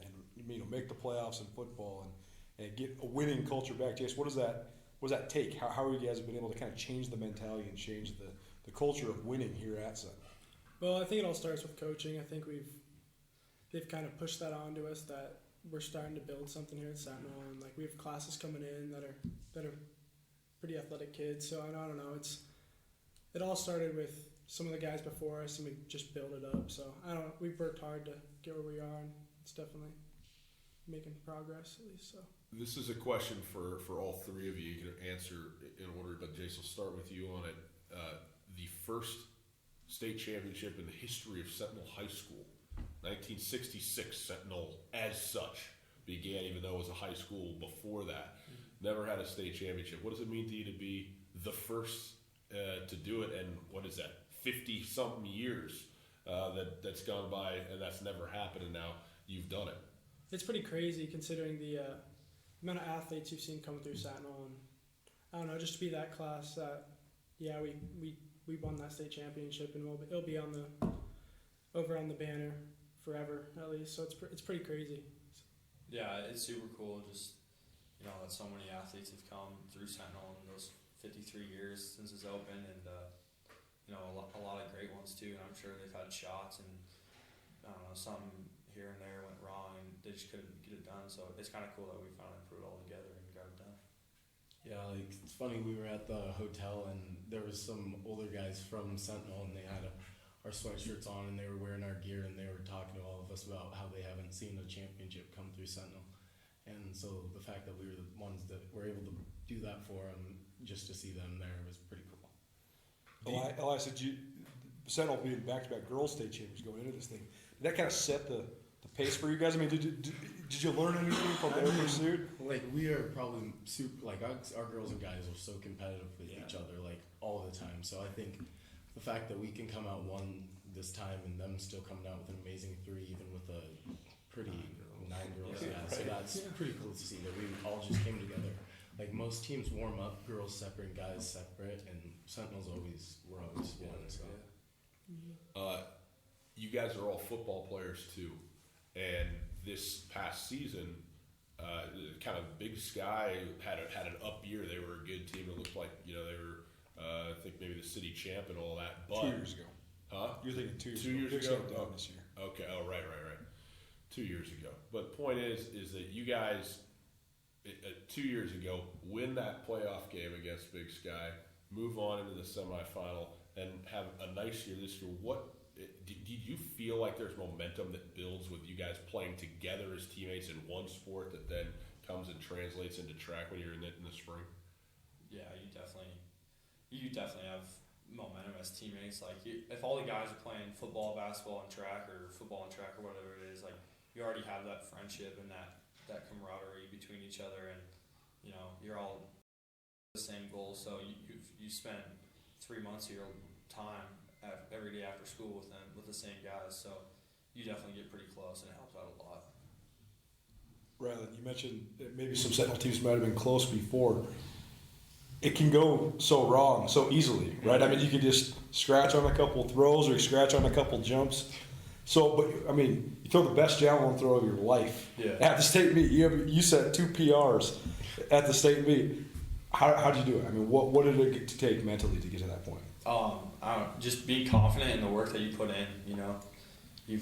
make the playoffs in football and get a winning culture back. Jace, what does that take? How have you guys been able to kind of change the mentality and change the culture of winning here at Sentinel? Well, I think it all starts with coaching. I think they've kind of pushed that onto us that we're starting to build something here at Sentinel, and we have classes coming in that are pretty athletic kids. So I don't know. It all started with some of the guys before us, and we just built it up. So we've worked hard to get where we are, and it's definitely making progress at least. So this is a question for all three of you. You can answer in order, but Jason, will start with you on it. The first state championship in the history of Sentinel High School, 1966. Sentinel, as such, began, even though it was a high school before that. Never had a state championship. What does it mean to you to be the first to do it? And what is that? 50-something years that's gone by, and that's never happened, and now you've done it. It's pretty crazy considering the amount of athletes you've seen coming through Sentinel, and I don't know, just to be that class that we won that state championship, and it'll be over on the banner forever at least. So it's pretty crazy. Yeah, it's super cool. Just that so many athletes have come through Sentinel in those 53 years since it's open, and a lot of great ones too. And I'm sure they've had shots, and I don't know, some here and there went wrong, and they just couldn't get it done. So it's kind of cool that we finally put it all together and got it done. Yeah, it's funny. We were at the hotel, and there was some older guys from Sentinel, and they had our sweatshirts on, and they were wearing our gear, and they were talking to all of us about how they haven't seen a championship come through Sentinel. And so the fact that we were the ones that were able to do that for them, just to see them there, was pretty cool. Elias, Sentinel being back-to-back girls state champions going into this thing, did that kind of set the pace for you guys? I mean, did you learn anything from their pursuit? We are probably super, our girls and guys are so competitive with each other, all the time. So I think the fact that we can come out one this time and them still coming out with an amazing 3, even with a pretty 9 girls. Yeah, so that's pretty cool to see that we all just came together. Most teams warm up, girls separate, guys separate, and Sentinel's we're always one. So. You guys are all football players too, and this past season, kind of Big Sky had an up year. They were a good team. It looked like they were, I think maybe the city champ and all that. But 2 years ago. Huh? You're thinking 2 years ago. Two years ago. This year. Okay. Oh, right. 2 years ago. But point is that you guys 2 years ago win that playoff game against Big Sky, move on into the semifinal, and have a nice year this year. What did you feel like there's momentum that builds with you guys playing together as teammates in one sport that then comes and translates into track when you're in the spring? Yeah, you definitely have momentum as teammates. Like, if all the guys are playing football, basketball, and track, or whatever it is, like, you already have that friendship and that camaraderie between each other, and you're all the same goal. So you spend 3 months of your time every day after school with the same guys. So you definitely get pretty close, and it helps out a lot. Rylan, you mentioned that maybe some Sentinel teams might have been close before. It can go so wrong so easily, right? I mean, you could just scratch on a couple throws or you scratch on a couple jumps. So, but I mean, you throw the best javelin throw of your life at the state meet. You set 2 PRs at the state meet. How did you do it? I mean, what did it take mentally to get to that point? Just be confident in the work that you put in. You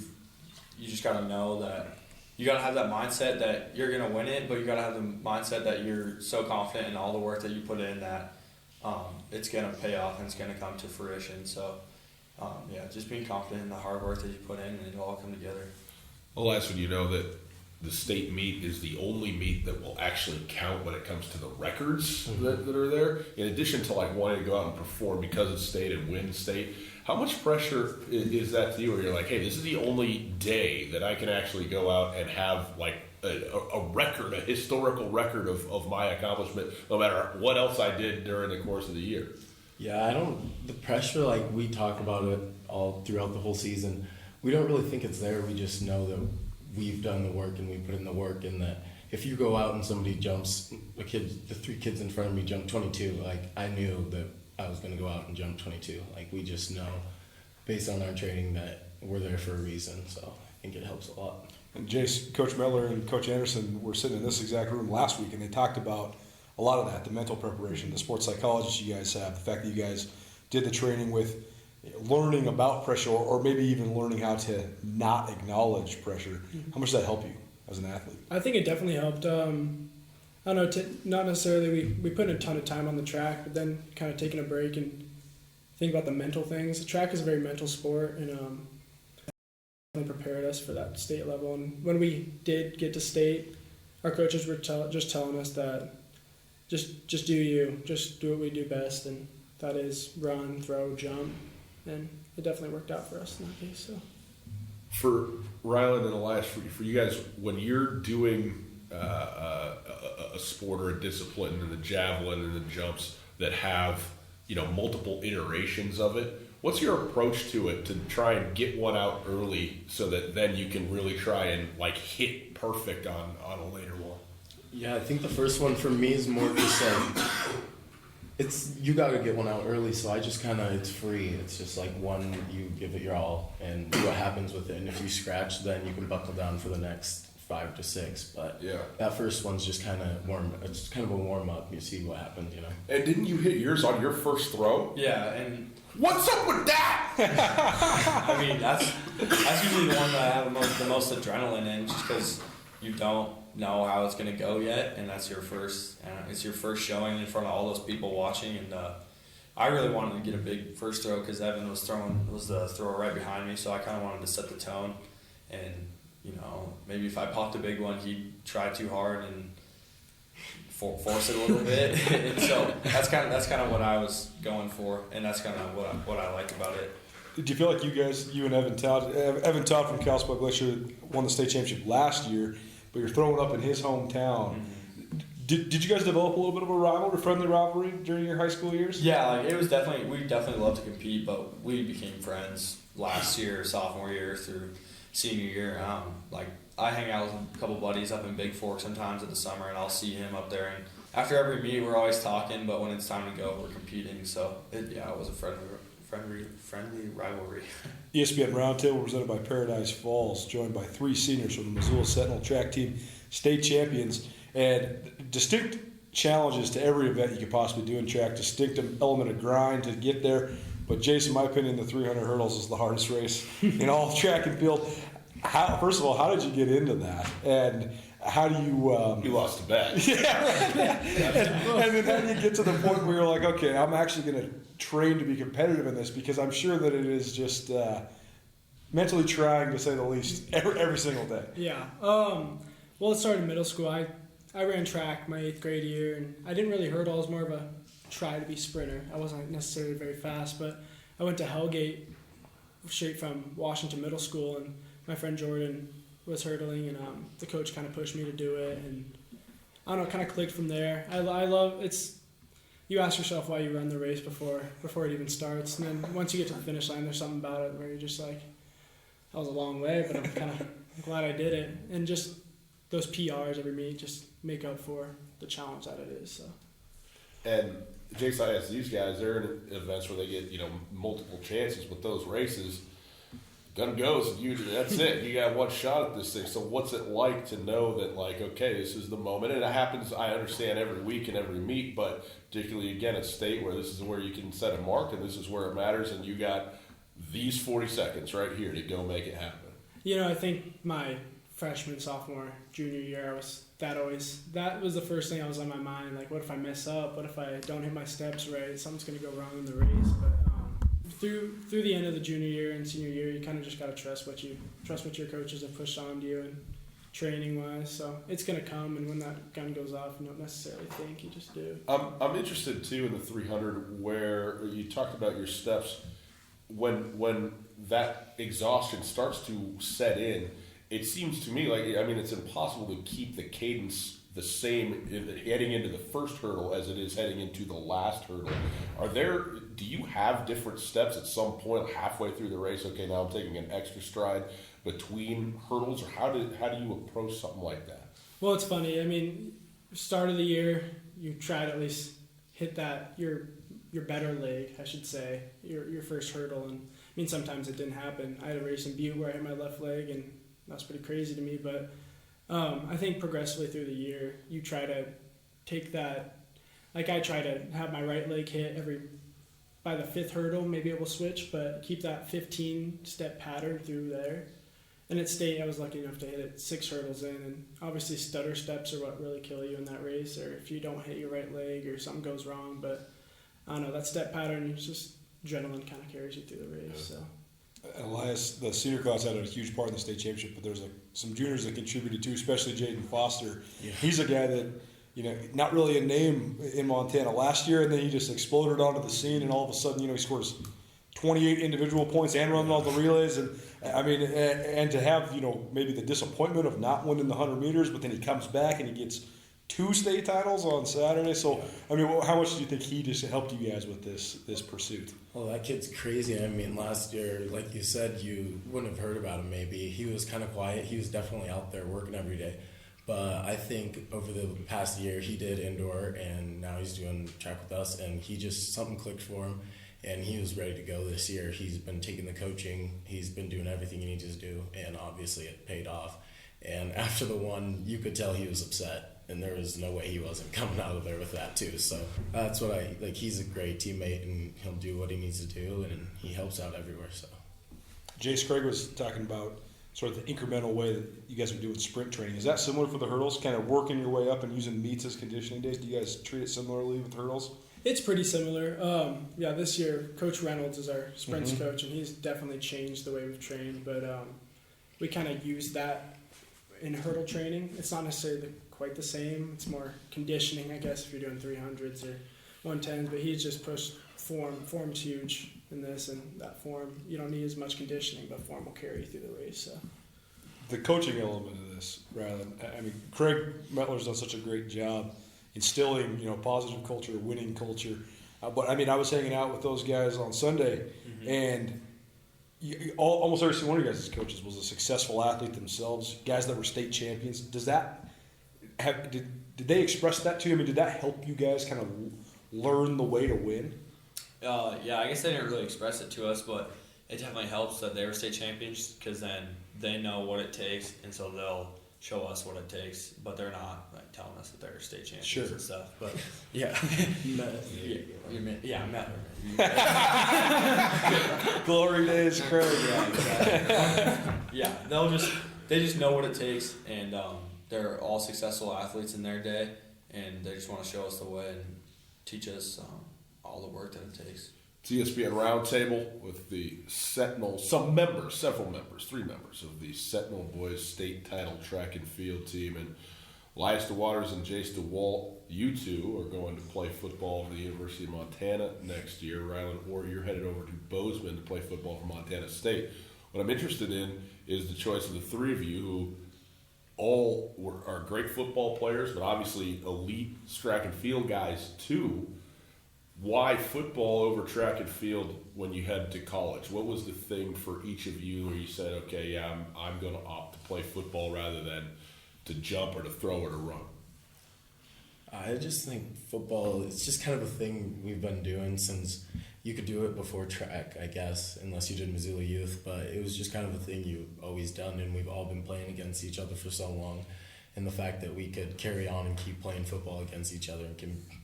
just got to know that you got to have that mindset that you're gonna win it, but you got to have the mindset that you're so confident in all the work that you put in that it's gonna pay off and it's gonna come to fruition. So. Just being confident in the hard work that you put in, and it'll all come together. Well, last one, that the state meet is the only meet that will actually count when it comes to the records that are there. In addition to wanting to go out and perform because it's state and win state, how much pressure is that to you? Where you're like, hey, this is the only day that I can actually go out and have a record, a historical record of my accomplishment, no matter what else I did during the course of the year. Yeah, the pressure, we talk about it all throughout the whole season. We don't really think it's there. We just know that we've done the work and we put in the work, and that if you go out and somebody jumps, the 3 kids in front of me jump 22, I knew that I was going to go out and jump 22. We just know based on our training that we're there for a reason. So I think it helps a lot. And Jace, Coach Miller and Coach Anderson were sitting in this exact room last week, and they talked about a lot of that, the mental preparation, the sports psychologist you guys have, the fact that you guys did the training with learning about pressure, or maybe even learning how to not acknowledge pressure. How much does that help you as an athlete? I think it definitely helped. I don't know, not necessarily we put in a ton of time on the track, but then kind of taking a break and think about the mental things. The track is a very mental sport, and definitely prepared us for that state level. And when we did get to state, our coaches were just telling us that just do you, just do what we do best, and that is run, throw, jump, and it definitely worked out for us in that case. So, for Rylan and Elias, for you guys, when you're doing a sport or a discipline, and the javelin and the jumps that have multiple iterations of it, what's your approach to it to try and get one out early so that then you can really try and hit perfect on a later one? Yeah, I think the first one for me is more just you got to get one out early, so I just it's free. It's just one, you give it your all and see what happens with it. And if you scratch, then you can buckle down for the next 5 to 6. But that first one's just warm. It's kind of a warm up. You see what happens, And didn't you hit yours on your first throw? Yeah, and what's up with that? I mean, that's usually the one that I have the most adrenaline in, just because you don't know how it's going to go yet, and that's your first. It's your first showing in front of all those people watching, and I really wanted to get a big first throw because Evan was the thrower right behind me, so I kind of wanted to set the tone, and maybe if I popped a big one, he'd try too hard and force it a little bit, and so that's kind of what I was going for, and that's kind of what I like about it. Did you feel like you and Evan Todd from Kalispell Glacier won the state championship last year, but you're throwing up in his hometown? Mm-hmm. Did you guys develop a little bit of a friendly rivalry during your high school years? Yeah, we definitely loved to compete, but we became friends last year, sophomore year through senior year. I hang out with a couple buddies up in Big Fork sometimes in the summer, and I'll see him up there. And after every meet, we're always talking, but when it's time to go, we're competing. So it was a friendly rivalry. ESPN Roundtable presented by Paradise Falls, joined by 3 seniors from the Missoula Sentinel track team, state champions, and distinct challenges to every event you could possibly do in track, distinct element of grind to get there. But Jason, in my opinion, the 300 hurdles is the hardest race in all track and field. First of all, how did you get into that? And how do you... You lost a bet. Yeah, right. And then how do you get to the point where you're like, okay, I'm actually going to train to be competitive in this? Because I'm sure that it is just mentally trying, to say the least, every single day. Yeah. Well, it started in middle school. I ran track my 8th grade year, and I didn't really hurdle. I was more of a try to be sprinter. I wasn't necessarily very fast, but I went to Hellgate straight from Washington Middle School, and my friend Jordan was hurdling, and the coach kind of pushed me to do it, and I don't know, kind of clicked from there. I love it's. You ask yourself why you run the race before it even starts, and then once you get to the finish line, there's something about it where you're just like, that was a long way, but I'm kind of glad I did it, and just those PRs every meet just make up for the challenge that it is. So. And Jason, I asked these guys, they're in events where they get multiple chances with those races. Gun goes, that's it. You got one shot at this thing. So what's it like to know that, like, okay, this is the moment? And it happens, I understand, every week and every meet, but particularly, again, at state where this is where you can set a mark and this is where it matters, and you got these 40 seconds right here to go make it happen. I think my freshman, sophomore, junior year, that was the first thing that was on my mind. Like, what if I mess up? What if I don't hit my steps right? Something's going to go wrong in the race. But through the end of the junior year and senior year, you kind of just got to trust what your coaches have pushed on to you and training wise. So it's going to come, and when that gun goes off, you don't necessarily think, you just do. I'm interested too in the 300 where you talked about your steps. When that exhaustion starts to set in, it seems to me like, it's impossible to keep the cadence the same heading into the first hurdle as it is heading into the last hurdle. Do you have different steps at some point halfway through the race? Okay, now I'm taking an extra stride between hurdles, or how do you approach something like that? Well, it's funny. Start of the year, you try to at least hit that your better leg, I should say, your first hurdle, and sometimes it didn't happen. I had a race in Butte where I hit my left leg, and that's pretty crazy to me, but I think progressively through the year, you try to take that, like I try to have my right leg hit by the 5th hurdle, maybe it will switch, but keep that 15-step pattern through there. And at state, I was lucky enough to hit it 6 hurdles in, and obviously stutter steps are what really kill you in that race, or if you don't hit your right leg or something goes wrong, but I don't know, that step pattern, it's just adrenaline kind of carries you through the race, so. Elias, the senior class had a huge part in the state championship, but there's some juniors that contributed too, especially Jaden Foster. Yeah. He's a guy that, not really a name in Montana last year, and then he just exploded onto the scene, and all of a sudden, he scores 28 individual points and running all the relays, and and to have maybe the disappointment of not winning the 100 meters, but then he comes back and he gets 2 state titles on Saturday. So, how much do you think he just helped you guys with this pursuit? Well, that kid's crazy. Last year, like you said, you wouldn't have heard about him maybe. He was kind of quiet. He was definitely out there working every day. But I think over the past year, he did indoor, and now he's doing track with us, and something clicked for him, and he was ready to go this year. He's been taking the coaching. He's been doing everything he needs to do, and obviously it paid off. And after the one, you could tell he was upset. And there was no way he wasn't coming out of there with that too. So that's what he's a great teammate, and he'll do what he needs to do, and he helps out everywhere. So Jace Craig was talking about sort of the incremental way that you guys are doing sprint training. Is that similar for the hurdles, kind of working your way up and using meets as conditioning days? Do you guys treat it similarly with hurdles? It's pretty similar. This year Coach Reynolds is our sprints coach, and he's definitely changed the way we've trained, but we kind of use that in hurdle training. It's not necessarily quite the same. It's more conditioning, I guess, if you're doing 300s or 110s, but he's just pushed form. Form's huge in this, and that form, you don't need as much conditioning, but form will carry you through the race. So. The coaching element of this, Craig Metler's done such a great job instilling, positive culture, winning culture. But I was hanging out with those guys on Sunday, and almost every single one of you guys as coaches was a successful athlete themselves, guys that were state champions. Does that did they express that to you? Did that help you guys kind of learn the way to win? I guess they didn't really express it to us, but it definitely helps that they were state champions, because then they know what it takes, and so show us what it takes, but they're not like telling us that they're state champions Sure. and stuff. But Glory days, Craig. Yeah, they just know what it takes, and they're all successful athletes in their day, and they just want to show us the way and teach us all the work that it takes. It's ESPN Roundtable with the Sentinel, several members, 3 members of the Sentinel Boys State Title Track and Field team. And Elias DeWaters and Jace DeWalt, you two are going to play football for the University of Montana next year. Ryland Orr, you're headed over to Bozeman to play football for Montana State. What I'm interested in is the choice of the 3 of you who all are great football players, but obviously elite track and field guys too. Why football over track and field when you head to college? What was the thing for each of you where you said, okay, yeah, I'm going to opt to play football rather than to jump or to throw or to run? I just think football, it's just kind of a thing we've been doing since you could do it before track, I guess, unless you did Missoula Youth, but it was just kind of a thing you've always done, and we've all been playing against each other for so long. And the fact that we could carry on and keep playing football against each other and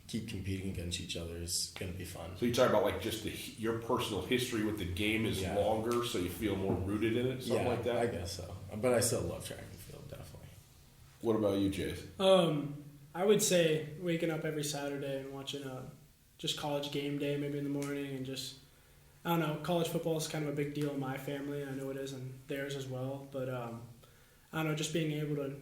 keep competing against each other is going to be fun. So you talk about like just your personal history with the game is longer, so you feel more rooted in it, something like that? I guess so. But I still love track and field, definitely. What about you, Jace? I would say waking up every Saturday and watching just college game day maybe in the morning, and just, I don't know, college football is kind of a big deal in my family. I know it is in theirs as well. But I don't know, just being able to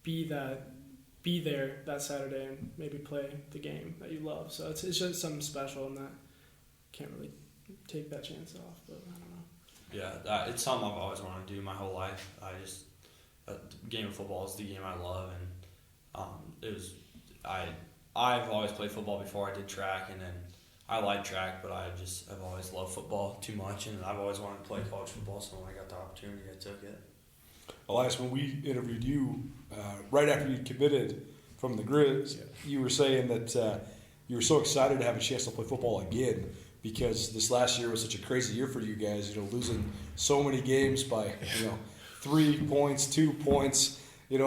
be there that Saturday and maybe play the game that you love. So it's just something special, and that can't really take that chance off. But I don't know. Yeah, it's something I've always wanted to do my whole life. The game of football is the game I love, and I've always played football before I did track, and then I like track, but I've always loved football too much, and I've always wanted to play college football. So when I got the opportunity, I took it. Elias, when we interviewed you right after you committed from the Grizz, you were saying that you were so excited to have a chance to play football again because this last year was such a crazy year for you guys. Losing so many games by 3 points, 2 points. You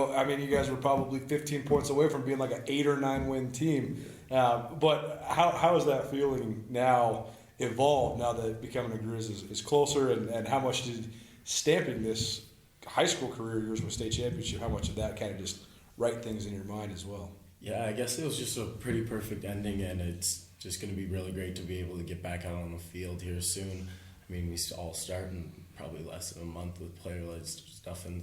guys were probably 15 points away from being like an 8 or 9 win team. But how is that feeling now evolved now that becoming a Grizz is closer, and how much did stamping this high school career yours with state championship, how much of that kind of just write things in your mind as well? Yeah, I guess it was just a pretty perfect ending, and it's just going to be really great to be able to get back out on the field here soon. I mean, we all start in probably less than a month with player-led stuff, and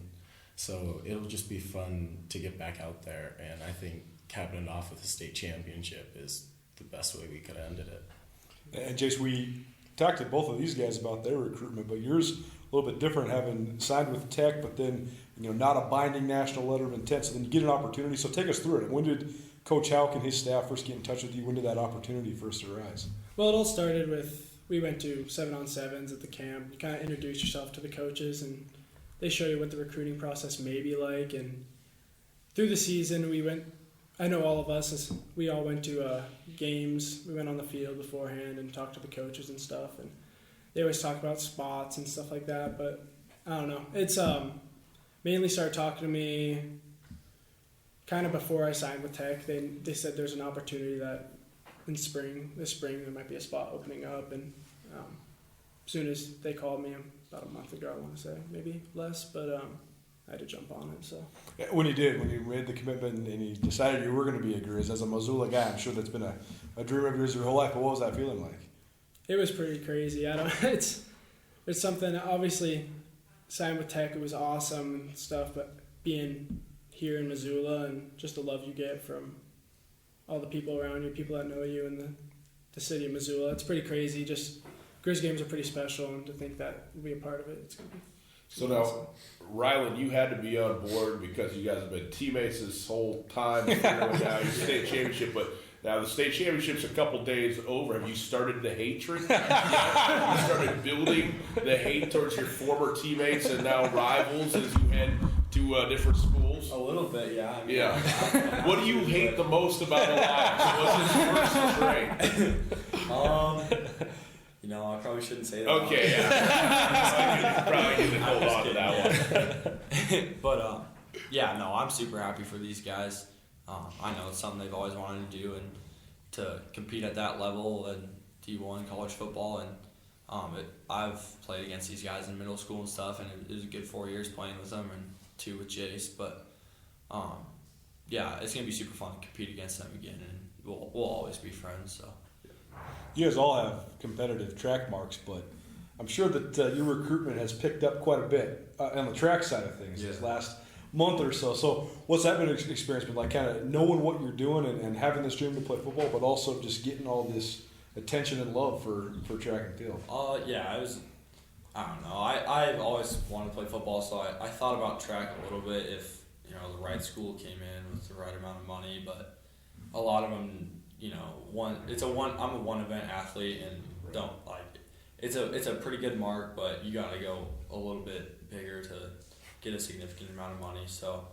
so it'll just be fun to get back out there, and I think capping it off with a state championship is the best way we could have ended it. And Jace, we talked to both of these guys about their recruitment, but yours a little bit different, having signed with Tech, but then not a binding national letter of intent. So then you get an opportunity. So take us through it. When did Coach Houck and his staff first get in touch with you? When did that opportunity first arise? Well, it all started with, we went to 7-on-7s at the camp. You kind of introduce yourself to the coaches, and they show you what the recruiting process may be like. And through the season, I know all of us, we all went to games. We went on the field beforehand and talked to the coaches and stuff. And they always talk about spots and stuff like that. But I don't know. It's mainly started talking to me kind of before I signed with Tech. They said there's an opportunity that this spring there might be a spot opening up. And as soon as they called me about a month ago, I want to say, maybe less, but I had to jump on it. So when you made the commitment and you decided you were going to be a Grizz, as a Missoula guy, I'm sure that's been a dream of yours your whole life. But what was that feeling like? It was pretty crazy. It's something. Obviously, signed with Tech, it was awesome and stuff. But being here in Missoula and just the love you get from all the people around you, people that know you in the city of Missoula, it's pretty crazy. Just Grizz games are pretty special, and to think that we'll be a part of it, it's gonna be. So now, Ryland, you had to be on board because you guys have been teammates this whole time. Now your state championship, but now the state championship's a couple days over. Have you started the hatred? Have you started building the hate towards your former teammates and now rivals as you head to different schools? A little bit, yeah. I mean, yeah. What do you hate the most about Elias? What's his first trait? I probably shouldn't say that. Okay, yeah. Probably need to hold on to that one. But yeah, no, I'm super happy for these guys. I know it's something they've always wanted to do, and to compete at that level in D1 college football. And I've played against these guys in middle school and stuff, and it was a good 4 years playing with them and 2 with Jace. But yeah, it's gonna be super fun to compete against them again, and we'll always be friends. So You guys all have competitive track marks, but I'm sure that your recruitment has picked up quite a bit on the track side of things this last month or so. So what's that been an experience been like, kind of knowing what you're doing and having this dream to play football, but also just getting all this attention and love for track and field? Yeah, I don't know. I've always wanted to play football, so I thought about track a little bit if, the right school came in with the right amount of money, but a lot of them, I'm a one event athlete and don't like it's a pretty good mark, but you gotta go a little bit bigger to get a significant amount of money. So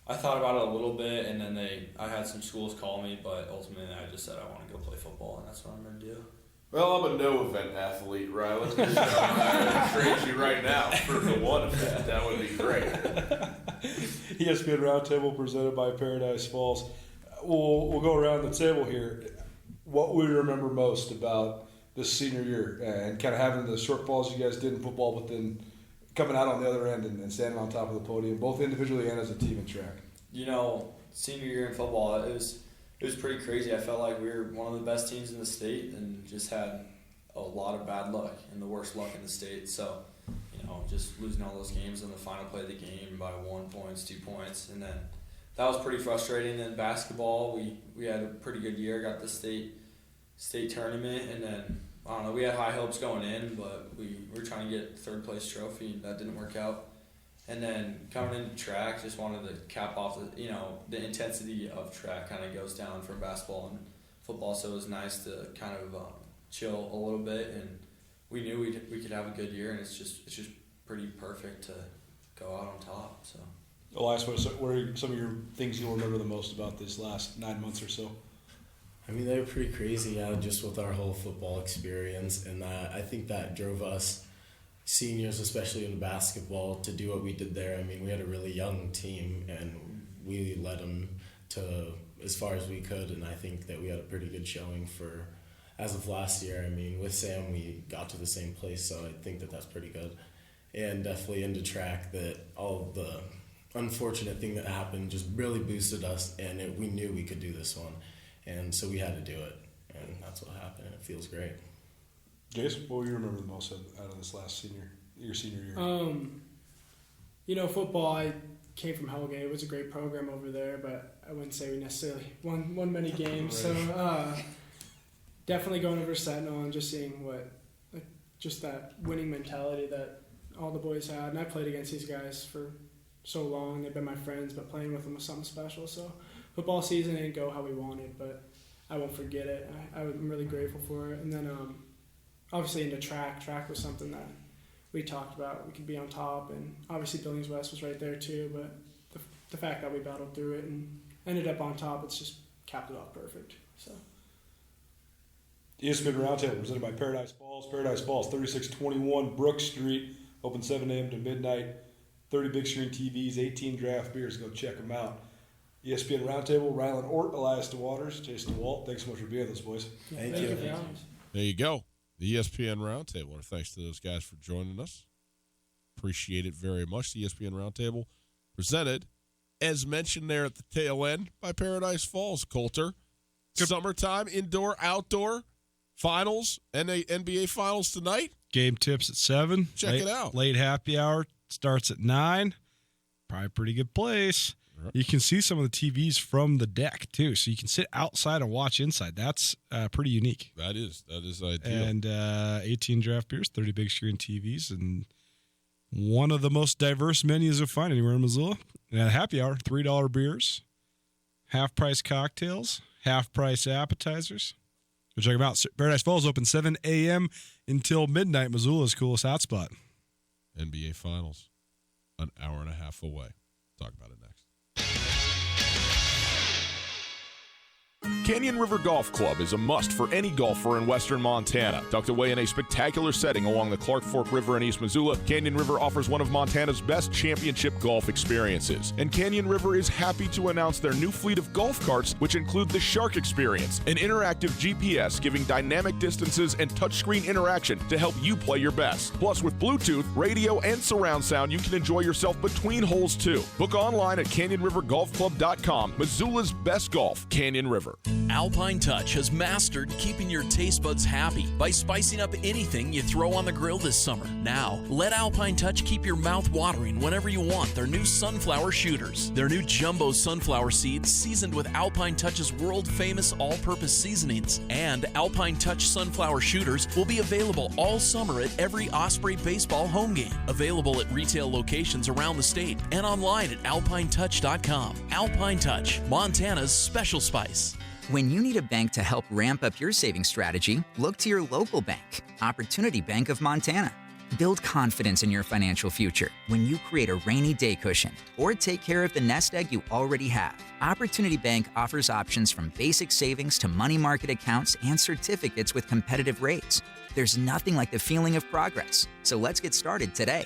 I thought about it a little bit, and then I had some schools call me, but ultimately I just said I want to go play football, and that's what I'm gonna do. Well, I'm a no-event athlete, Riley. I would trade you right now for the one event. That would be great. ESPN Roundtable presented by Paradise Falls. We'll go around the table here. What will you remember most about this senior year and kind of having the shortfalls you guys did in football, but then coming out on the other end and standing on top of the podium, both individually and as a team in track? Senior year in football, it was pretty crazy. I felt like we were one of the best teams in the state and just had a lot of bad luck and the worst luck in the state. So, just losing all those games in the final play of the game by 1 point, 2 points. And then that was pretty frustrating. Then basketball, we had a pretty good year, got the state tournament. And then, I don't know, we had high hopes going in, but we were trying to get third place trophy, and that didn't work out. And then coming into track, just wanted to cap off the intensity of track kind of goes down for basketball and football. So it was nice to kind of chill a little bit, and we knew we could have a good year, and it's just pretty perfect to go out on top. So. Elias, what are some of your things you'll remember the most about this last 9 months or so? I mean, they were pretty crazy, just with our whole football experience, and I think that drove us seniors, especially in basketball, to do what we did there. I mean, we had a really young team, and we led them to as far as we could, and I think that we had a pretty good showing for, as of last year. I mean, with Sam, we got to the same place, so I think that that's pretty good. And definitely into track, that all of the unfortunate thing that happened just really boosted us, and we knew we could do this one, and so we had to do it, and that's what happened, and it feels great. Jace, what will you remember the most out of this last senior year? Football, I came from Hellgate. It was a great program over there, but I wouldn't say we necessarily won many games. Right. So definitely going over Sentinel and just seeing just that winning mentality that all the boys had. And I played against these guys for so long. They've been my friends, but playing with them was something special. So football season didn't go how we wanted, but I won't forget it. I'm really grateful for it. And then obviously into track. Track was something that we talked about. We could be on top, and obviously Billings West was right there too, but the fact that we battled through it and ended up on top, it's just capped it off perfect. So. ESPN Roundtable presented by Paradise Falls. Paradise Falls, 3621 Brook Street, open 7 a.m. to midnight. 30 big screen TVs, 18 draft beers. Go check them out. ESPN Roundtable, Rylan Ort, Elias DeWaters, Jason DeWalt. Thanks so much for being with us, boys. Thank you. There you go. The ESPN Roundtable. Thanks to those guys for joining us. Appreciate it very much. The ESPN Roundtable presented, as mentioned there at the tail end, by Paradise Falls. Coulter, summertime, indoor, outdoor, finals, NBA finals tonight. Game tips at 7. Check it out. Late happy hour starts at 9. Probably a pretty good place. You can see some of the TVs from the deck, too, so you can sit outside and watch inside. That's pretty unique. That is ideal. And 18 draft beers, 30 big screen TVs, and one of the most diverse menus you'll find anywhere in Missoula. And at happy hour, $3 beers, half-price cocktails, half-price appetizers. Go check them out. Paradise Falls open 7 a.m. until midnight. Missoula's coolest hotspot. NBA Finals, an hour and a half away. Talk about it next. Canyon River Golf Club is a must for any golfer in western Montana. Tucked away in a spectacular setting along the Clark Fork River in East Missoula, Canyon River offers one of Montana's best championship golf experiences. And Canyon River is happy to announce their new fleet of golf carts, which include the Shark Experience, an interactive GPS giving dynamic distances and touchscreen interaction to help you play your best. Plus, with Bluetooth, radio, and surround sound, you can enjoy yourself between holes too. Book online at CanyonRiverGolfClub.com. Missoula's best golf, Canyon River. Alpine Touch has mastered keeping your taste buds happy by spicing up anything you throw on the grill this summer. Now, let Alpine Touch keep your mouth watering whenever you want their new sunflower shooters. Their new jumbo sunflower seeds seasoned with Alpine Touch's world-famous all-purpose seasonings. And Alpine Touch sunflower shooters will be available all summer at every Osprey baseball home game. Available at retail locations around the state and online at alpinetouch.com. Alpine Touch, Montana's special spice. When you need a bank to help ramp up your savings strategy, look to your local bank, Opportunity Bank of Montana. Build confidence in your financial future when you create a rainy day cushion or take care of the nest egg you already have. Opportunity Bank offers options from basic savings to money market accounts and certificates with competitive rates. There's nothing like the feeling of progress, so let's get started today.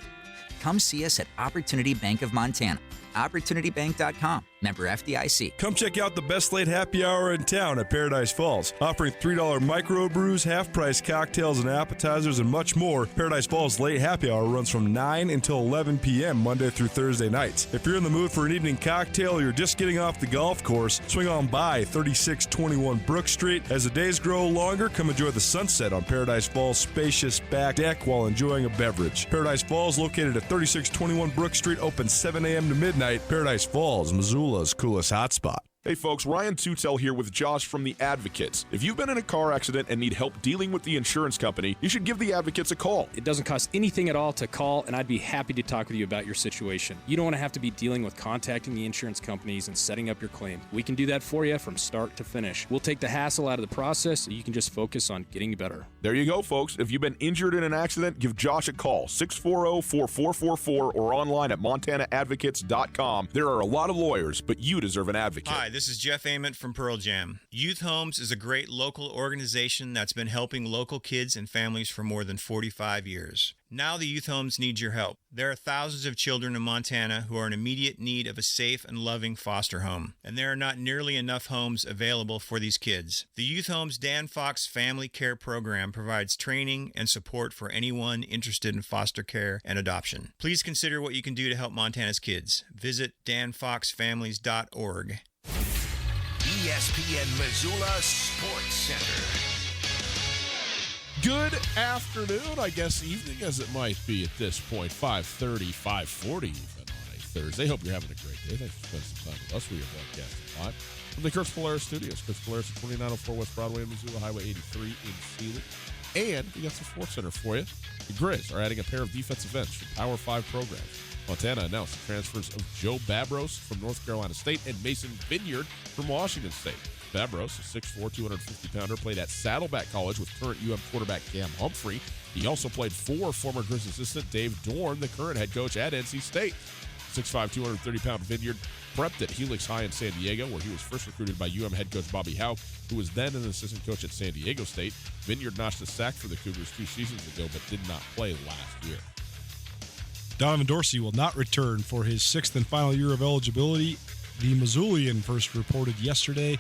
Come see us at Opportunity Bank of Montana. OpportunityBank.com. Member FDIC. Come check out the best late happy hour in town at Paradise Falls. Offering $3 microbrews, half-price cocktails and appetizers, and much more. Paradise Falls late happy hour runs from 9 until 11 p.m. Monday through Thursday nights. If you're in the mood for an evening cocktail or you're just getting off the golf course, swing on by 3621 Brook Street. As the days grow longer, come enjoy the sunset on Paradise Falls' spacious back deck while enjoying a beverage. Paradise Falls, located at 3621 Brook Street, open 7 a.m. to midnight. Paradise Falls, Missoula's coolest hotspot. Hey folks, Ryan Tootell here with Josh from The Advocates. If you've been in a car accident and need help dealing with the insurance company, you should give The Advocates a call. It doesn't cost anything at all to call, and I'd be happy to talk with you about your situation. You don't want to have to be dealing with contacting the insurance companies and setting up your claim. We can do that for you from start to finish. We'll take the hassle out of the process so you can just focus on getting better. There you go, folks. If you've been injured in an accident, give Josh a call, 640-4444, or online at montanaadvocates.com. There are a lot of lawyers, but you deserve an advocate. Hi, this is Jeff Ament from Pearl Jam. Youth Homes is a great local organization that's been helping local kids and families for more than 45 years. Now the Youth Homes need your help. There are thousands of children in Montana who are in immediate need of a safe and loving foster home, and there are not nearly enough homes available for these kids. The Youth Homes Dan Fox Family Care Program provides training and support for anyone interested in foster care and adoption. Please consider what you can do to help Montana's kids. Visit danfoxfamilies.org. ESPN Missoula Sports Center. Good afternoon, I guess evening as it might be at this point, 5:30, 5:40 even on a Thursday. Hope you're having a great day. Thanks for spending some time with us. We are broadcasting live from the Chris Polaris Studios. Chris Polaris at 2904 West Broadway in Missoula, Highway 83 in Sealy. And we got some Sports Center for you. The Grizz are adding a pair of defensive ends for Power 5 programs. Montana announced the transfers of Joe Babros from North Carolina State and Mason Vineyard from Washington State. Babros, a 6'4", 250-pounder, played at Saddleback College with current UM quarterback Cam Humphrey. He also played for former Grizz assistant Dave Dorn, the current head coach at NC State. 6'5", 230-pound Vineyard prepped at Helix High in San Diego, where he was first recruited by UM head coach Bobby Houck, who was then an assistant coach at San Diego State. Vineyard notched a sack for the Cougars 2 seasons ago, but did not play last year. Donovan Dorsey will not return for his 6th and final year of eligibility. The Missoulian first reported yesterday.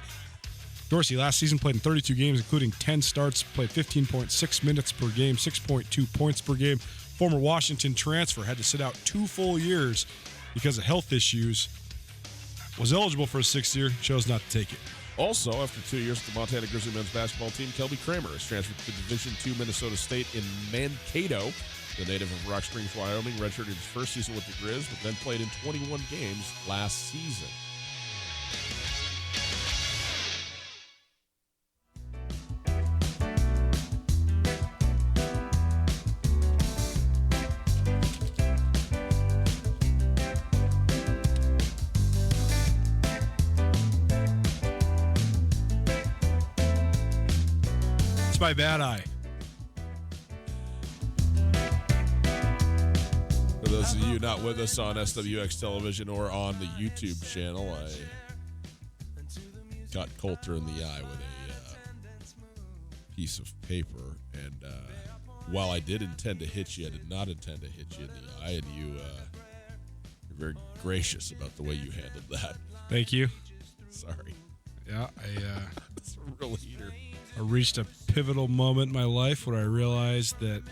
Dorsey last season played in 32 games, including 10 starts, played 15.6 minutes per game, 6.2 points per game. Former Washington transfer had to sit out 2 full years because of health issues. Was eligible for a 6th year, chose not to take it. Also, after 2 years with the Montana Grizzly men's basketball team, Kelby Kramer has transferred to Division II Minnesota State in Mankato. The native of Rock Springs, Wyoming, redshirted his first season with the Grizz, but then played in 21 games last season. It's my bad eye. For those of you not with us on SWX Television or on the YouTube channel, got Coulter in the eye with a piece of paper, and while I did intend to hit you, I did not intend to hit you in the eye, and you're very gracious about the way you handled that. Thank you. Sorry. Yeah, it's a real heater. I reached a pivotal moment in my life where I realized that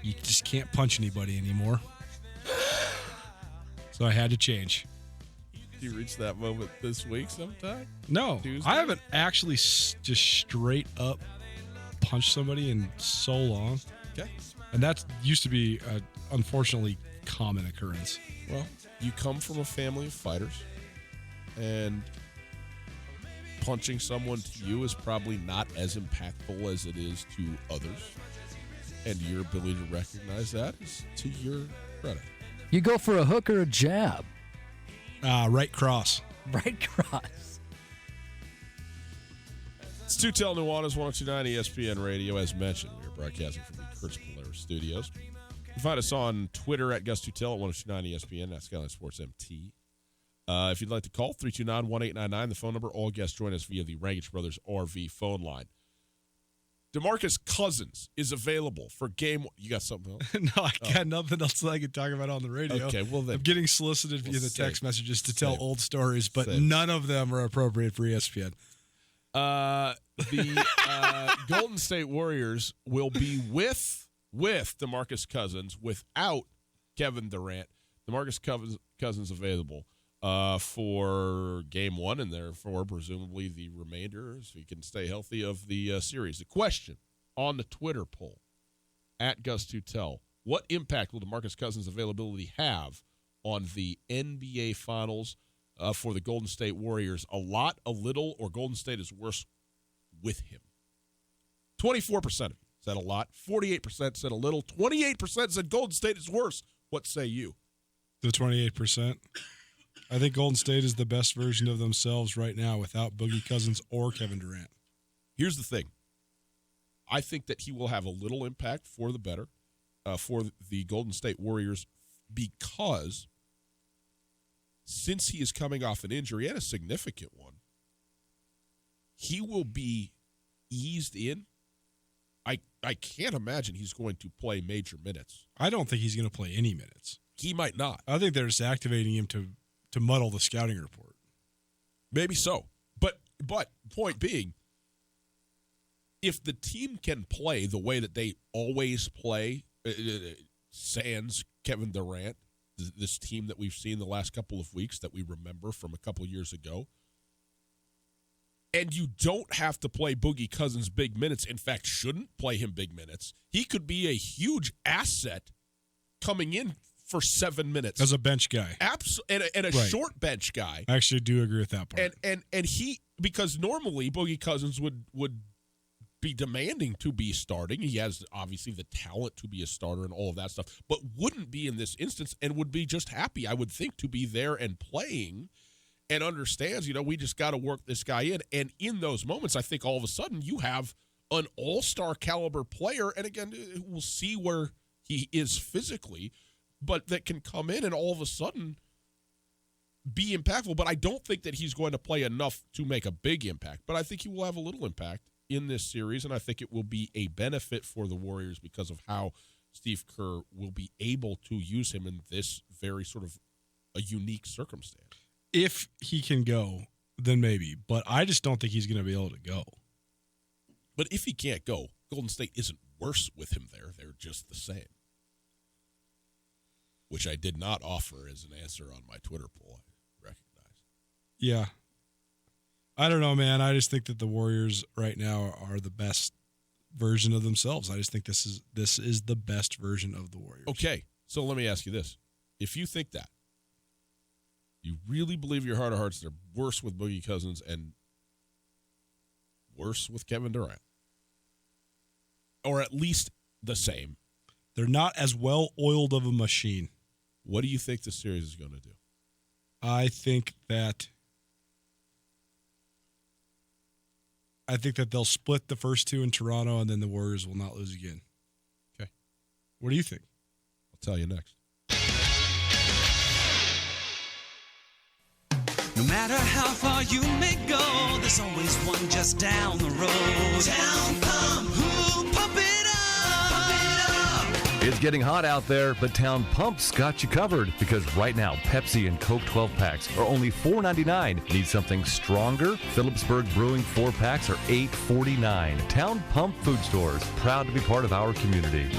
you just can't punch anybody anymore. So I had to change. You reached that moment this week sometime? No, Tuesday? I haven't actually just straight up punched somebody in so long. Okay. And that used to be a unfortunately common occurrence. Well, you come from a family of fighters, and punching someone to you is probably not as impactful as it is to others. And your ability to recognize that is to your credit. You go for a hook or a jab? Right cross. Right cross. It's Tootell, Nuanez, 102.9 ESPN Radio. As mentioned, we are broadcasting from the Kurtz Polaris Studios. You can find us on Twitter at Gus Tootell at 102.9 ESPN. That's Skyline Sports MT. If you'd like to call, 329-1899, the phone number. All guests join us via the Rangich Brothers RV phone line. DeMarcus Cousins is available for game one. You got something else? No, I got nothing else that I can talk about on the radio. Okay, well then. I'm getting solicited via the text messages to tell old stories, but none of them are appropriate for ESPN. The Golden State Warriors will be with DeMarcus Cousins without Kevin Durant. DeMarcus Cousins available for game one, and therefore presumably the remainder, so he can stay healthy, of the series. The question on the Twitter poll at Gus Tootell: what impact will DeMarcus Cousins' availability have on the NBA Finals for the Golden State Warriors? A lot, a little, or Golden State is worse with him? 24% of you said a lot. 48% said a little. 28% said Golden State is worse. What say you? The 28%. I think Golden State is the best version of themselves right now without Boogie Cousins or Kevin Durant. Here's the thing. I think that he will have a little impact for the better for the Golden State Warriors, because since he is coming off an injury, and a significant one, he will be eased in. I can't imagine he's going to play major minutes. I don't think he's going to play any minutes. He might not. I think they're just activating him to muddle the scouting report. Maybe so. But point being, if the team can play the way that they always play, sans Kevin Durant, this team that we've seen the last couple of weeks that we remember from a couple of years ago, and you don't have to play Boogie Cousins big minutes, in fact, shouldn't play him big minutes, he could be a huge asset coming in for 7 minutes. As a bench guy. And a Right. short bench guy. I actually do agree with that part. And he, because normally Boogie Cousins would be demanding to be starting. He has obviously the talent to be a starter and all of that stuff, but wouldn't be in this instance, and would be just happy, I would think, to be there and playing, and understands, we just got to work this guy in. And in those moments, I think all of a sudden you have an all-star caliber player, and again, we'll see where he is physically, but that can come in and all of a sudden be impactful. But I don't think that he's going to play enough to make a big impact. But I think he will have a little impact in this series, and I think it will be a benefit for the Warriors because of how Steve Kerr will be able to use him in this very sort of a unique circumstance. If he can go, then maybe. But I just don't think he's going to be able to go. But if he can't go, Golden State isn't worse with him there. They're just the same. Which I did not offer as an answer on my Twitter poll, I recognize. Yeah. I don't know, man. I just think that the Warriors right now are the best version of themselves. I just think this is the best version of the Warriors. Okay, so let me ask you this. If you think that, you really believe in your heart of hearts they're worse with Boogie Cousins and worse with Kevin Durant, or at least the same. They're not as well-oiled of a machine. What do you think the series is going to do? I think that they'll split the first two in Toronto, and then the Warriors will not lose again. Okay. What do you think? I'll tell you next. No matter how far you may go, there's always one just down the road. Town Pump, ooh, pump it up, pump it up. It's getting hot out there, but Town Pump's got you covered because right now Pepsi and Coke 12 packs are only $4.99. Need something stronger? Phillipsburg Brewing 4 packs are $8.49. Town Pump Food Stores, proud to be part of our community.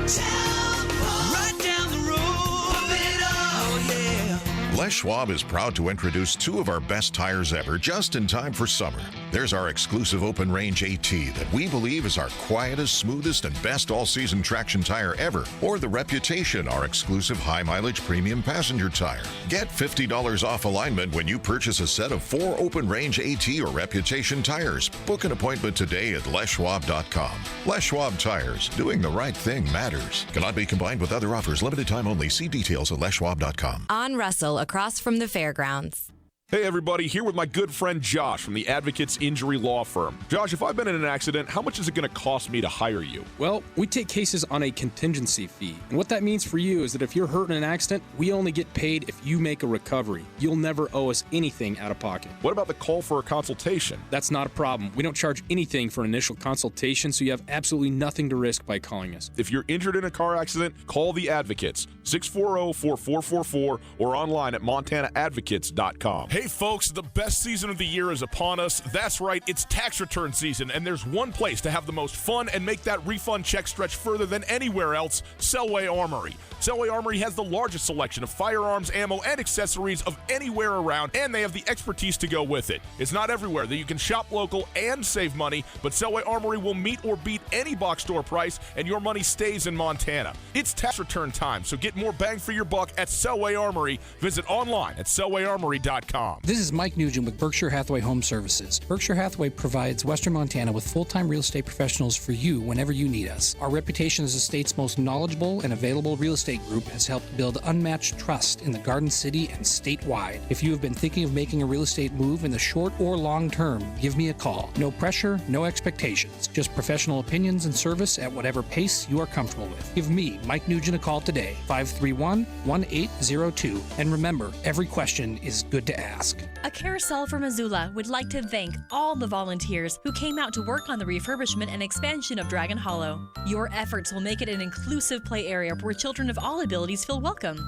Town Pump, right down the road, pump it up, oh yeah. Les Schwab is proud to introduce two of our best tires ever just in time for summer. There's our exclusive open range AT that we believe is our quietest, smoothest, and best all-season traction tire ever, or the Reputation, our exclusive high-mileage premium passenger tire. Get $50 off alignment when you purchase a set of 4 open range AT or Reputation tires. Book an appointment today at leschwab.com. Les Schwab Tires. Doing the right thing matters. Cannot be combined with other offers. Limited time only. See details at leschwab.com. On Russell, across from the fairgrounds. Hey everybody, here with my good friend Josh from the Advocates Injury Law Firm. Josh, if I've been in an accident, how much is it going to cost me to hire you? Well, we take cases on a contingency fee. And what that means for you is that if you're hurt in an accident, we only get paid if you make a recovery. You'll never owe us anything out of pocket. What about the call for a consultation? That's not a problem. We don't charge anything for an initial consultation, so you have absolutely nothing to risk by calling us. If you're injured in a car accident, call the Advocates, 640-4444, or online at montanaadvocates.com. Hey folks, the best season of the year is upon us. That's right, it's tax return season, and there's one place to have the most fun and make that refund check stretch further than anywhere else, Selway Armory. Selway Armory has the largest selection of firearms, ammo, and accessories of anywhere around, and they have the expertise to go with it. It's not everywhere that you can shop local and save money, but Selway Armory will meet or beat any box store price, and your money stays in Montana. It's tax return time, so get more bang for your buck at Selway Armory. Visit online at selwayarmory.com. This is Mike Nugent with Berkshire Hathaway Home Services. Berkshire Hathaway provides Western Montana with full-time real estate professionals for you whenever you need us. Our reputation as the state's most knowledgeable and available real estate group has helped build unmatched trust in the Garden City and statewide. If you have been thinking of making a real estate move in the short or long term, give me a call. No pressure, no expectations. Just professional opinions and service at whatever pace you are comfortable with. Give me, Mike Nugent, a call today, 531-1802. And remember, every question is good to ask. A Carousel for Missoula would like to thank all the volunteers who came out to work on the refurbishment and expansion of Dragon Hollow. Your efforts will make it an inclusive play area where children of all abilities feel welcome.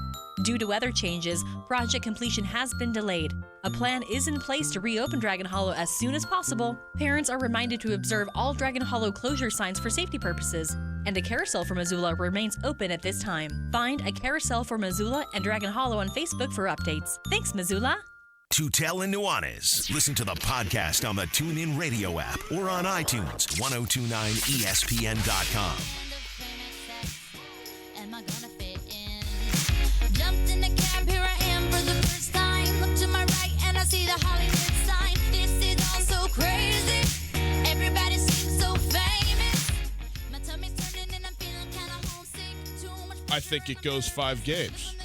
Due to weather changes, project completion has been delayed. A plan is in place to reopen Dragon Hollow as soon as possible. Parents are reminded to observe all Dragon Hollow closure signs for safety purposes. And a Carousel for Missoula remains open at this time. Find a Carousel for Missoula and Dragon Hollow on Facebook for updates. Thanks, Missoula. Tootell and Nuanez. Listen to the podcast on the TuneIn Radio app or on iTunes. 1029ESPN.com. Jumped in the cab, here I am for the first time. Look to my right and I see the Hollywood sign. This is all so crazy. Everybody seems so famous. My tummy's turning and I'm feeling kind of homesick. Too much. I think it goes 5 games.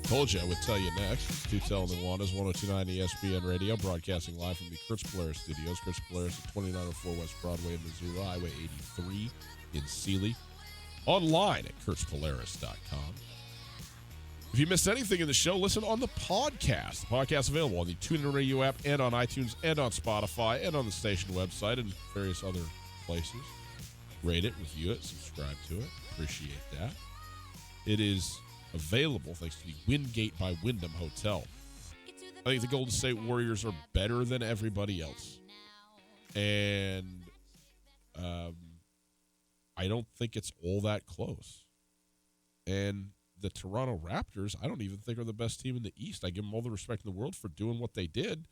Told you I would tell you next. Tootell and Nuanez, 1029 ESPN Radio, broadcasting live from the Kurtz Polaris studios. Kurtz Polaris at 2904 West Broadway in Missoula, Highway 83 in Sealy. Online at kurtzpolaris.com. If you missed anything in the show, listen on the podcast. The podcast available on the TuneIn Radio app and on iTunes and on Spotify and on the station website and various other places. Rate it, review it, subscribe to it. Appreciate that. It is available thanks to the Wingate by Wyndham Hotel. I think the Golden State Warriors are better than everybody else. And I don't think it's all that close. And the Toronto Raptors, I don't even think are the best team in the East. I give them all the respect in the world for doing what they did.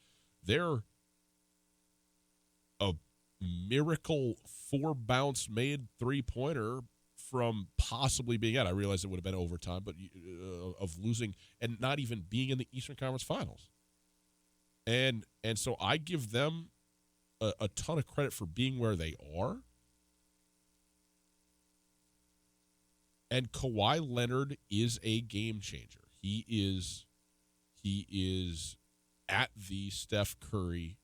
They're a miracle 4-bounce made three-pointer from possibly being out. I realize it would have been overtime, but of losing and not even being in the Eastern Conference Finals. And so I give them a ton of credit for being where they are. And Kawhi Leonard is a game changer. He is at the Steph Curry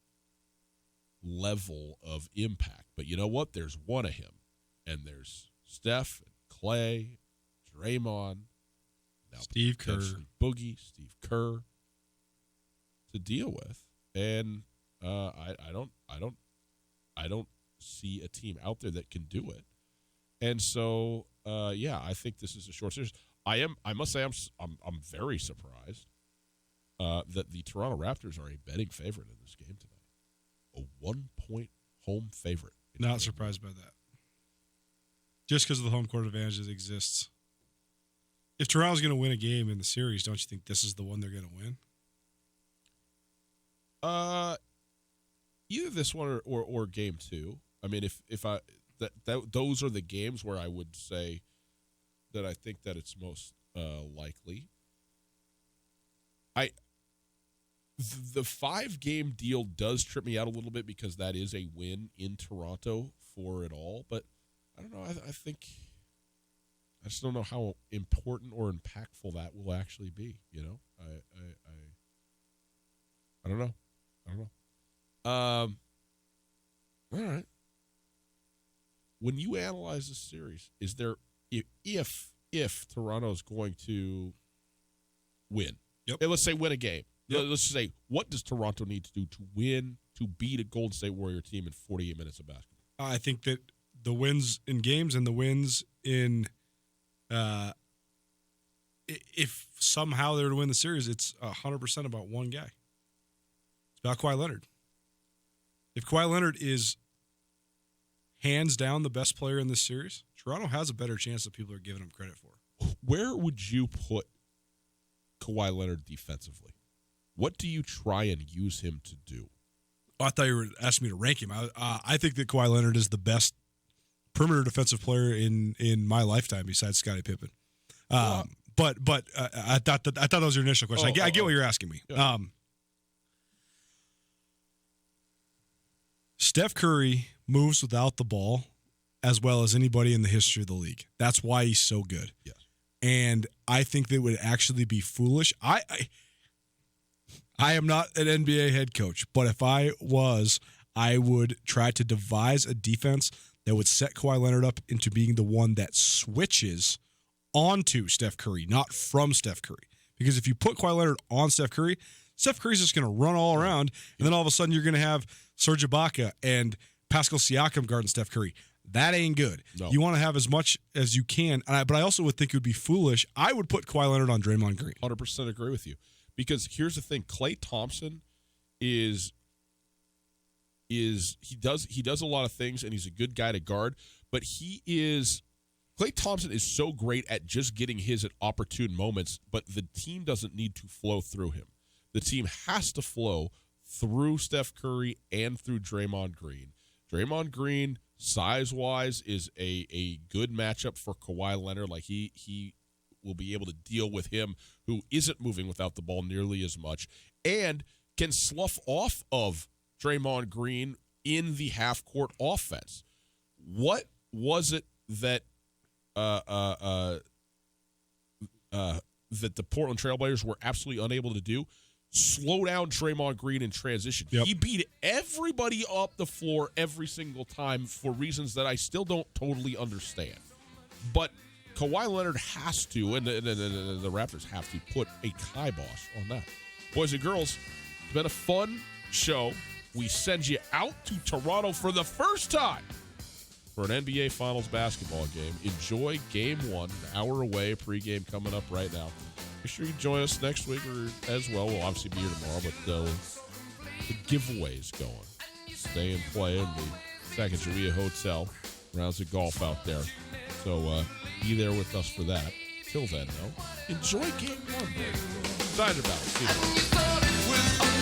level of impact. But you know what? There's one of him. And there's Steph, and Clay, Draymond. now. Steve Kerr. Boogie, Steve Kerr to deal with. And I don't see a team out there that can do it. And so, I think this is a short series. I must say, I'm very surprised that the Toronto Raptors are a betting favorite in this game tonight. A 1-point home favorite. Not surprised by that. Just because of the home court advantage that exists. If Toronto's going to win a game in the series, don't you think this is the one they're going to win? Either this one or game 2. I mean, if I those are the games where I would say that I think that it's most likely. The 5-game deal does trip me out a little bit because that is a win in Toronto for it all. But I don't know. I think I just don't know how important or impactful that will actually be. You know, I don't know. All right. When you analyze this series, is there if Toronto's going to win? Yep. Let's say win a game. Yep. Let's just say, what does Toronto need to do to win, to beat a Golden State Warrior team in 48 minutes of basketball? I think that the wins in games and the wins in if somehow they're to win the series, it's 100% about one guy. It's about Kawhi Leonard. If Kawhi Leonard is hands down the best player in this series, Toronto has a better chance than people are giving him credit for. Where would you put Kawhi Leonard defensively? What do you try and use him to do? I thought you were asking me to rank him. I think that Kawhi Leonard is the best perimeter defensive player in my lifetime besides Scottie Pippen. But I thought that was your initial question. I get what you're asking me. Yeah. Steph Curry moves without the ball as well as anybody in the history of the league. That's why he's so good. Yes. And I think that it would actually be foolish. I am not an NBA head coach, but if I was, I would try to devise a defense that would set Kawhi Leonard up into being the one that switches onto Steph Curry, not from Steph Curry. Because if you put Kawhi Leonard on Steph Curry's just going to run all around, and then all of a sudden you're going to have Serge Ibaka and Pascal Siakam guarding Steph Curry. That ain't good. No. You want to have as much as you can, but I also would think it would be foolish. I would put Kawhi Leonard on Draymond Green. 100% agree with you. Because here's the thing, Klay Thompson he does a lot of things, and he's a good guy to guard, but Klay Thompson is so great at just getting his at opportune moments, but the team doesn't need to flow through him. The team has to flow through Steph Curry and through Draymond Green. Draymond Green, size-wise, is a good matchup for Kawhi Leonard. Like he will be able to deal with him, who isn't moving without the ball nearly as much, and can slough off of Draymond Green in the half-court offense. What was it that that the Portland Trailblazers were absolutely unable to do? Slow down Draymond Green in transition. Yep. He beat everybody up the floor every single time for reasons that I still don't totally understand. But Kawhi Leonard has to, and the Raptors have to, put a kibosh on that. Boys and girls, it's been a fun show. We send you out to Toronto for the first time for an NBA Finals basketball game. Enjoy Game 1, an hour away, pregame coming up right now. Make sure you join us next week as well. We'll obviously be here tomorrow, but the giveaway's going. Stay and play in the Sacagawea Hotel. Rounds of golf out there. So be there with us for that. Till then, though, enjoy Game 1, boys. Excited about it. See you.